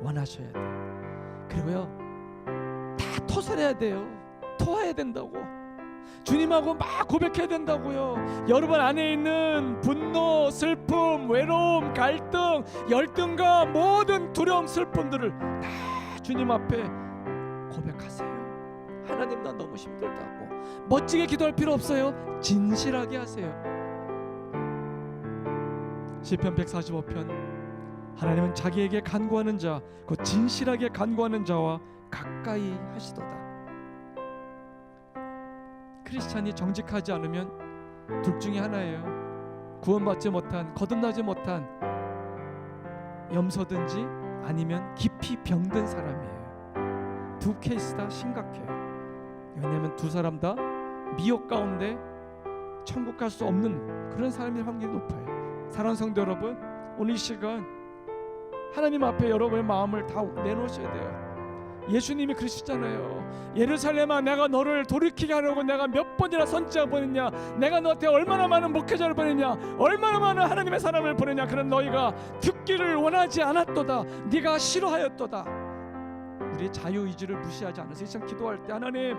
원하셔야 돼요. 그리고요, 다 토설해야 돼요. 토해야 된다고. 주님하고 막 고백해야 된다고요. 여러분 안에 있는 분노, 슬픔, 외로움, 갈등, 열등감, 모든 두려움, 슬픔들을 다 주님 앞에 고백하세요. 하나님 나 너무 힘들다고. 멋지게 기도할 필요 없어요. 진실하게 하세요. 시편 145편 하나님은 자기에게 간구하는 자, 그 진실하게 간구하는 자와 가까이 하시도다. 크리스찬이 정직하지 않으면 둘 중에 하나예요. 구원받지 못한, 거듭나지 못한 염소든지 아니면 깊이 병든 사람이에요. 두 케이스 다 심각해요. 왜냐하면 두 사람 다 미혹 가운데 천국 갈 수 없는 그런 사람의 확률이 높아요. 사랑하는 성도 여러분, 오늘 이 시간 하나님 앞에 여러분의 마음을 다 내놓으셔야 돼요. 예수님이 그러시잖아요. 예루살렘아, 내가 너를 돌이키게 하려고 내가 몇 번이나 선지자 보냈냐, 내가 너한테 얼마나 많은 목회자를 보냈냐, 얼마나 많은 하나님의 사람을 보냈냐. 그런 너희가 듣기를 원하지 않았도다. 네가 싫어하였도다. 우리의 자유의지를 무시하지 않아서 이 시간 기도할 때, 하나님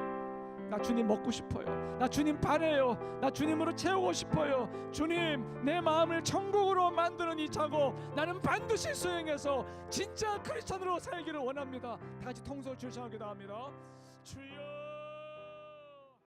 나 주님 먹고 싶어요. 나 주님 바래요. 나 주님으로 채우고 싶어요. 주님, 내 마음을 천국으로 만드는 이 작업 나는 반드시 수행해서 진짜 크리스찬으로 살기를 원합니다. 다 같이 통성을 주시하기도 합니다. 주여.